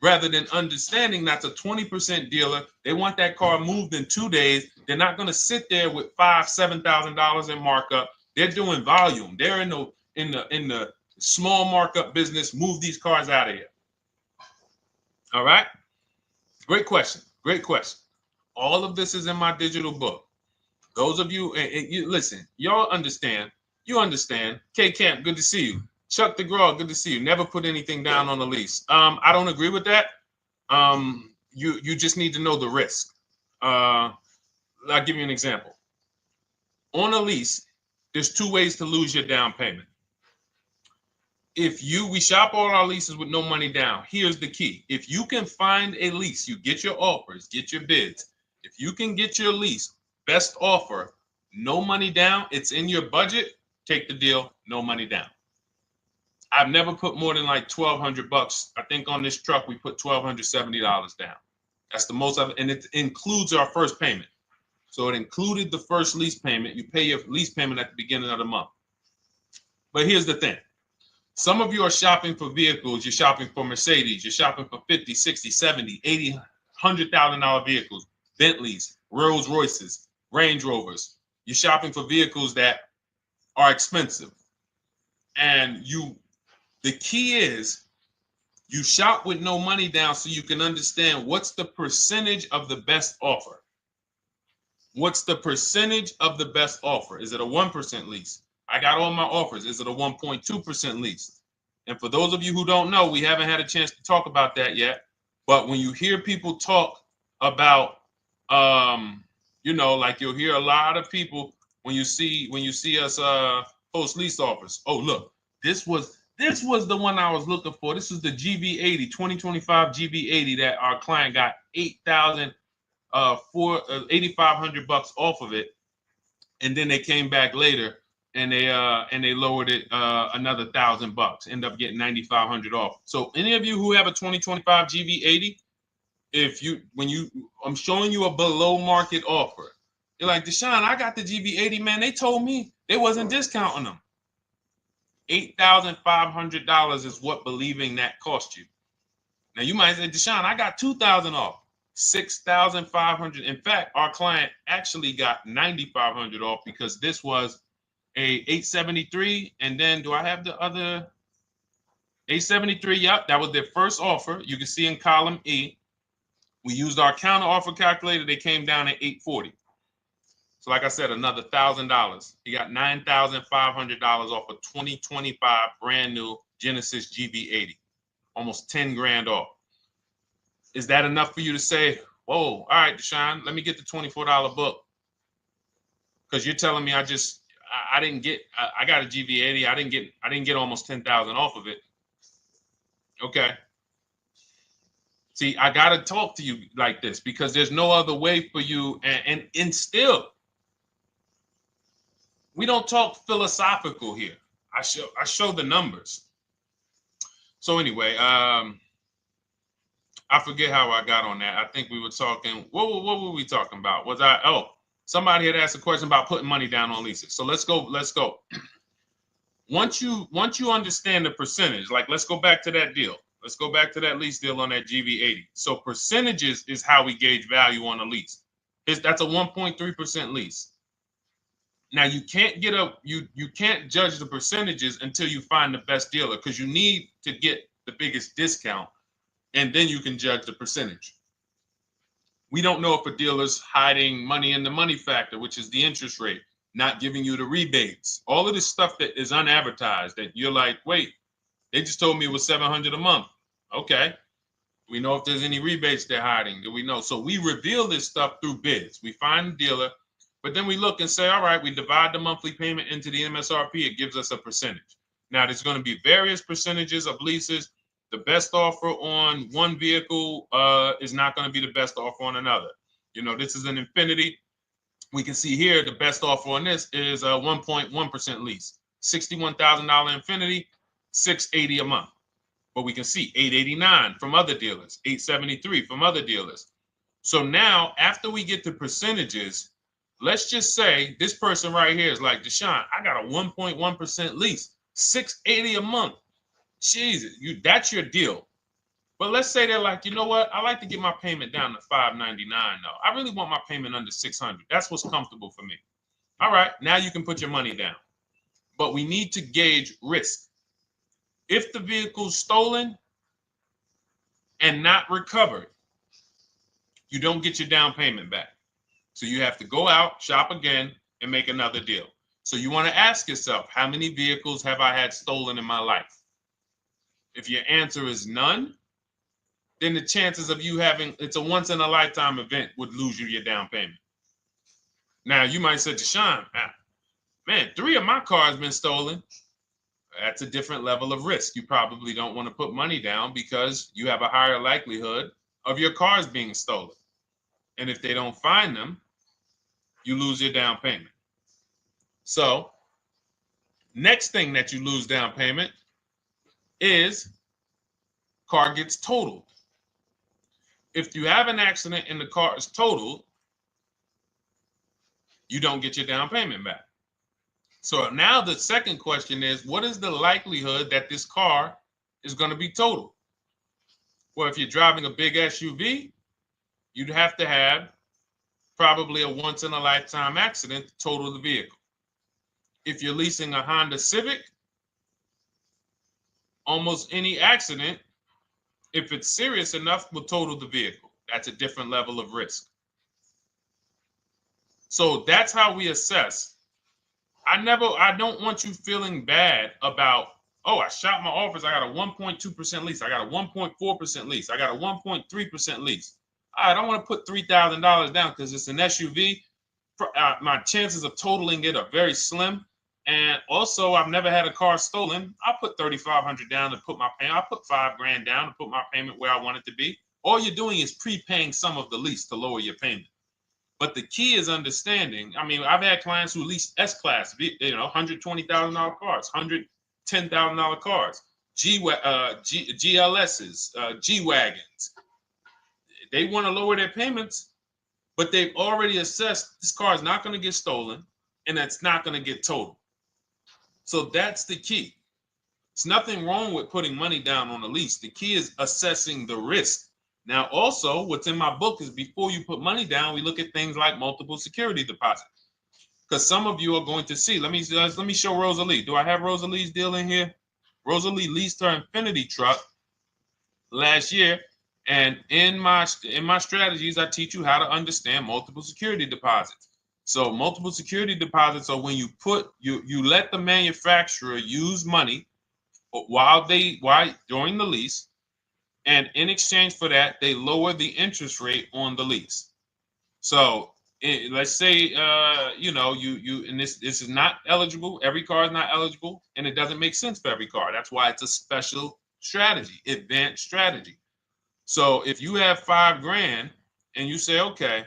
Rather than understanding that's a 20% dealer, they want that car moved in 2 days. They're not going to sit there with $5,000, $7,000 in markup. They're doing volume. They're in the small markup business. Move these cars out of here. All right. Great question. Great question. All of this is in my digital book. Those of you, and you listen, y'all understand. You understand. K Camp, good to see you. Chuck DeGraw, good to see you. Never put anything down on the lease. I don't agree with that. You just need to know the risk. I'll give you an example. On a lease, there's 2 ways to lose your down payment. We shop all our leases with no money down. Here's the key. If you can find a lease, you get your offers, get your bids. If you can get your lease, best offer, no money down, it's in your budget, take the deal, no money down. I've never put more than like $1,200. I think on this truck, we put $1,270 down. That's the most of it. And it includes our first payment. So it included the first lease payment. You pay your lease payment at the beginning of the month. But here's the thing. Some of you are shopping for vehicles. You're shopping for Mercedes. You're shopping for 50, 60, 70, 80, $100,000 vehicles, Bentleys, Rolls Royces, Range Rovers. You're shopping for vehicles that are expensive. And the key is you shop with no money down so you can understand what's the percentage of the best offer. What's the percentage of the best offer? Is it a 1% lease? I got all my offers. Is it a 1.2% lease? And for those of you who don't know, we haven't had a chance to talk about that yet. But when you hear people talk about, like you'll hear a lot of people when you see us post lease offers. Oh, look, this was the one I was looking for. This is the GV80, 2025 GV80 that our client got $8,500 off of it, and then they came back later and they lowered it another $1,000. End up getting $9,500 off. So any of you who have a 2025 GV80, I'm showing you a below market offer. You're like, Deshone, I got the GV80, man. They told me they wasn't discounting them. $8,500 is what believing that cost you. Now you might say, Deshone, I got $2,000 off. $6,500. In fact, our client actually got $9,500 off because this was a 873. And then do I have the other 873? Yep, that was their first offer. You can see in column E. We used our counter offer calculator. They came down at 840. So like I said, another $1,000. He got $9,500 off a 2025 brand new Genesis GV80. almost 10 grand off. Is that enough for you to say, whoa, all right, Deshone, let me get the $24 book? Because you're telling me I didn't get, I got a GV80. I didn't get almost 10,000 off of it. Okay. See, I got to talk to you like this because there's no other way for you. And still, we don't talk philosophical here. I show the numbers. So anyway, I forget how I got on that. I think we were talking, what were we talking about? Somebody had asked a question about putting money down on leases. So let's go. Once you understand the percentage, like let's go back to that deal. Let's go back to that lease deal on that GV80. So percentages is how we gauge value on a lease. That's a 1.3% lease. Now you can't you can't judge the percentages until you find the best dealer, because you need to get the biggest discount, and then you can judge the percentage. We don't know if a dealer's hiding money in the money factor, which is the interest rate, not giving you the rebates, all of this stuff that is unadvertised that you're like, wait, they just told me it was $700 a month. Okay. We know if there's any rebates they're hiding. Do we know? So we reveal this stuff through bids. We find the dealer, but then we look and say, all right, we divide the monthly payment into the MSRP. It gives us a percentage. Now, there's going to be various percentages of leases. The best offer on one vehicle is not going to be the best offer on another. You know, this is an Infinity. We can see here the best offer on this is a 1.1% lease. $61,000 Infinity, $680 a month. But we can see $889 from other dealers, $873 from other dealers. So now, after we get the percentages, let's just say this person right here is like, Deshone, I got a 1.1% lease, $680 a month. Jesus, that's your deal. But let's say they're like, you know what? I like to get my payment down to $599 though. I really want my payment under $600. That's what's comfortable for me. All right, now you can put your money down. But we need to gauge risk. If the vehicle's stolen and not recovered, you don't get your down payment back. So you have to go out, shop again, and make another deal. So you want to ask yourself, how many vehicles have I had stolen in my life? If your answer is none, then the chances of you having, it's a once in a lifetime event, would lose you your down payment. Now you might say, Deshone, man, 3 of my cars been stolen. That's a different level of risk. You probably don't want to put money down because you have a higher likelihood of your cars being stolen. And if they don't find them, you lose your down payment. So next thing that you lose down payment is car gets totaled. If you have an accident and the car is totaled, you don't get your down payment back. So now the second question is, what is the likelihood that this car is going to be totaled? Well, if you're driving a big SUV, you'd have to have probably a once in a lifetime accident to total the vehicle. If you're leasing a Honda Civic, almost any accident, if it's serious enough, will total the vehicle. That's a different level of risk. So that's how we assess. I don't want you feeling bad about, oh, I shot my office, I got a 1.2% lease, I got a 1.4% lease, I got a 1.3% lease. I don't want to put $3,000 down because it's an SUV. My chances of totaling it are very slim. And also, I've never had a car stolen. I put $3,500 down to put my payment. I put $5,000 down to put my payment where I want it to be. All you're doing is prepaying some of the lease to lower your payment. But the key is understanding. I mean, I've had clients who lease S-Class, $120,000 cars, $110,000 cars, GLSs, G-Wagons. They want to lower their payments, but they've already assessed this car is not going to get stolen and it's not going to get totaled. So that's the key. There's nothing wrong with putting money down on a lease. The key is assessing the risk. Now, also, what's in my book is before you put money down, we look at things like multiple security deposits. Because some of you are going to see, let me show Rosalie. Do I have Rosalie's deal in here? Rosalie leased her Infinity truck last year. And in my strategies, I teach you how to understand multiple security deposits. So multiple security deposits are when you let the manufacturer use money during the lease And in exchange for that, they lower the interest rate on the lease. So let's say, and this is not eligible. Every car is not eligible, and it doesn't make sense for every car. That's why it's a special strategy, advanced strategy. So if you have $5,000 and you say, okay,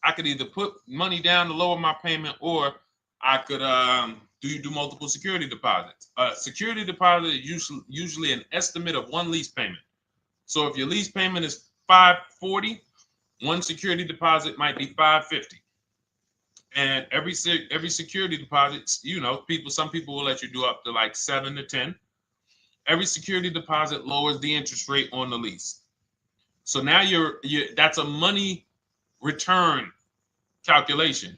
I could either put money down to lower my payment, or I could do multiple security deposits. Security deposit is usually an estimate of one lease payment. So if your lease payment is $540, one security deposit might be $550. And every security deposit, some people will let you do up to like 7 to 10. Every security deposit lowers the interest rate on the lease. So now that's a money return calculation.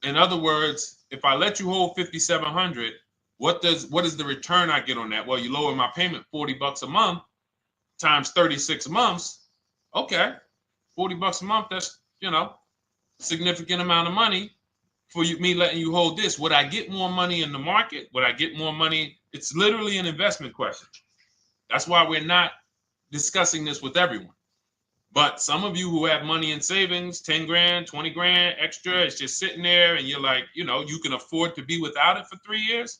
In other words, if I let you hold $5,700, what is the return I get on that? Well, you lower my payment $40 a month times 36 months. Okay, $40 a month. That's significant amount of money for me letting you hold this. Would I get more money in the market? Would I get more money? It's literally an investment question. That's why we're not discussing this with everyone. But some of you who have money in savings, 10 grand, 20 grand extra, it's just sitting there, and you're like, you can afford to be without it for 3 years.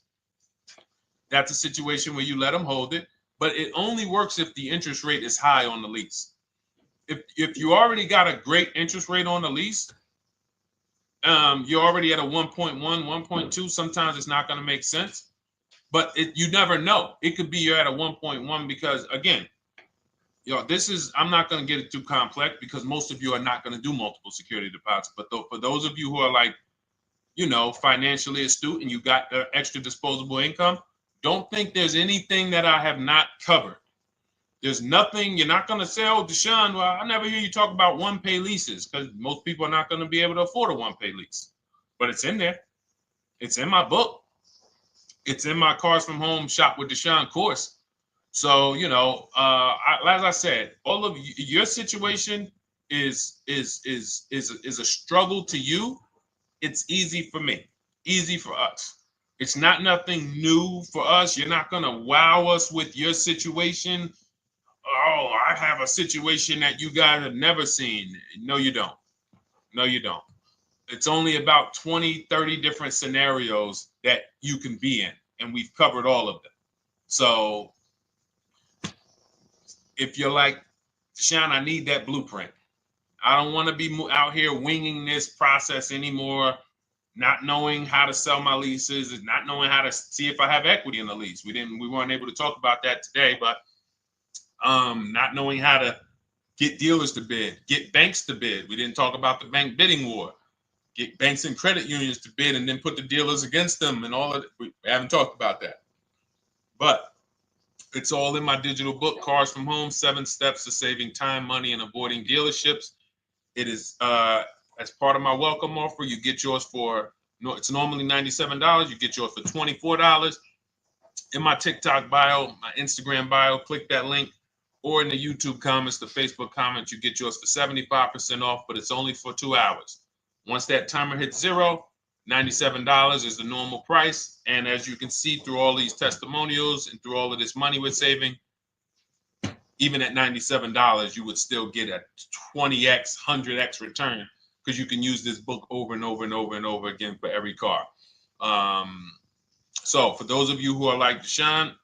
That's a situation where you let them hold it, but it only works if the interest rate is high on the lease. If you already got a great interest rate on the lease, you're already at a 1.1, 1.2. Sometimes it's not going to make sense, but you never know. It could be you're at a 1.1 because, again, I'm not going to get it too complex because most of you are not going to do multiple security deposits. But for those of you who are like, financially astute and you got extra disposable income, don't think there's anything that I have not covered. There's nothing. You're not going to say, oh, Deshone, well, I never hear you talk about one-pay leases, because most people are not going to be able to afford a one-pay lease. But it's in there. It's in my book. It's in my Cars from Home Shop with Deshone course. So, as I said, all of your situation is a struggle to you. It's easy for me, easy for us. It's nothing new for us. You're not going to wow us with your situation. Oh, I have a situation that you guys have never seen. No, you don't. No, you don't. It's only about 20, 30 different scenarios that you can be in, and we've covered all of them. So if you're like, Deshone, I need that blueprint. I don't want to be out here winging this process anymore, not knowing how to sell my leases and not knowing how to see if I have equity in the lease. We weren't able to talk about that today, but not knowing how to get dealers to bid, get banks to bid. We didn't talk about the bank bidding war. Get banks and credit unions to bid and then put the dealers against them and all of it. We haven't talked about that. But it's all in my digital book, Cars from Home, 7 Steps to Saving Time, Money, and Avoiding Dealerships. It is as part of my welcome offer. You get yours it's normally $97. You get yours for $24. In my TikTok bio, my Instagram bio, click that link, or in the YouTube comments, the Facebook comments, you get yours for 75% off, but it's only for 2 hours. Once that timer hits 0, $97 is the normal price. And as you can see through all these testimonials and through all of this money we're saving, even at $97, you would still get a 20x, 100x return, because you can use this book over and over and over and over again for every car. So for those of you who are like, Deshone,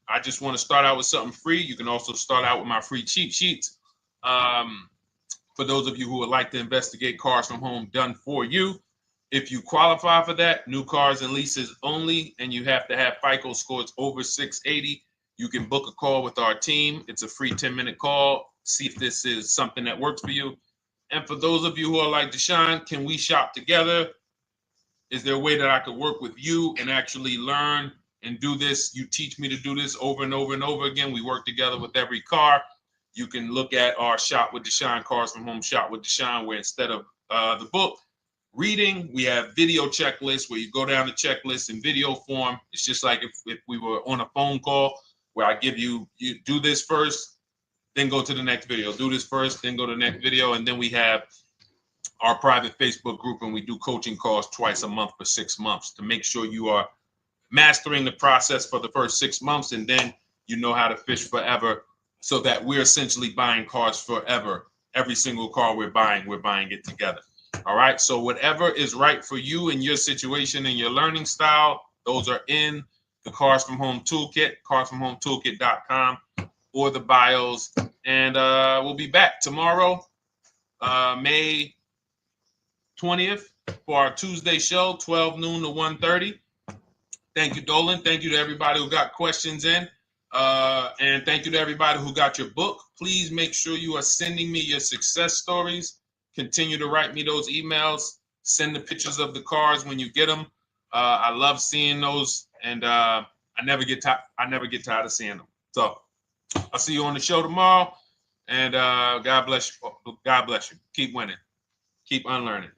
I just want to start out with something free. You can also start out with my free cheat sheets. For those of you who would like to investigate Cars from Home done for you, if you qualify for that, new cars and leases only, and you have to have FICO scores over 680, you can book a call with our team. It's a free 10-minute call. See if this is something that works for you. And for those of you who are like, Deshone, can we shop together? Is there a way that I could work with you and actually learn and do this? You teach me to do this over and over and over again. We work together with every car. You can look at our Shop with Deshone, Cars from Home Shop with Deshone, where instead of the book reading, we have video checklists where you go down the checklist in video form. It's just like if we were on a phone call, where I give you do this first, then go to the next video. Do this first, then go to the next video. And then we have our private Facebook group, and we do coaching calls twice a month for 6 months to make sure you are mastering the process for the first 6 months, and then you know how to fish forever so that we're essentially buying cars forever. Every single car we're buying it together. All right. So whatever is right for you and your situation and your learning style, those are in the Cars from Home Toolkit, carsfromhometoolkit.com, or the bios. And we'll be back tomorrow, May 20th, for our Tuesday show, 12 noon to 1:30. Thank you, Dolan. Thank you to everybody who got questions in. And thank you to everybody who got your book. Please make sure you are sending me your success stories. Continue to write me those emails. Send the pictures of the cars when you get them. I love seeing those, and I never get tired of seeing them. So I'll see you on the show tomorrow. And God bless you. God bless you. Keep winning. Keep unlearning.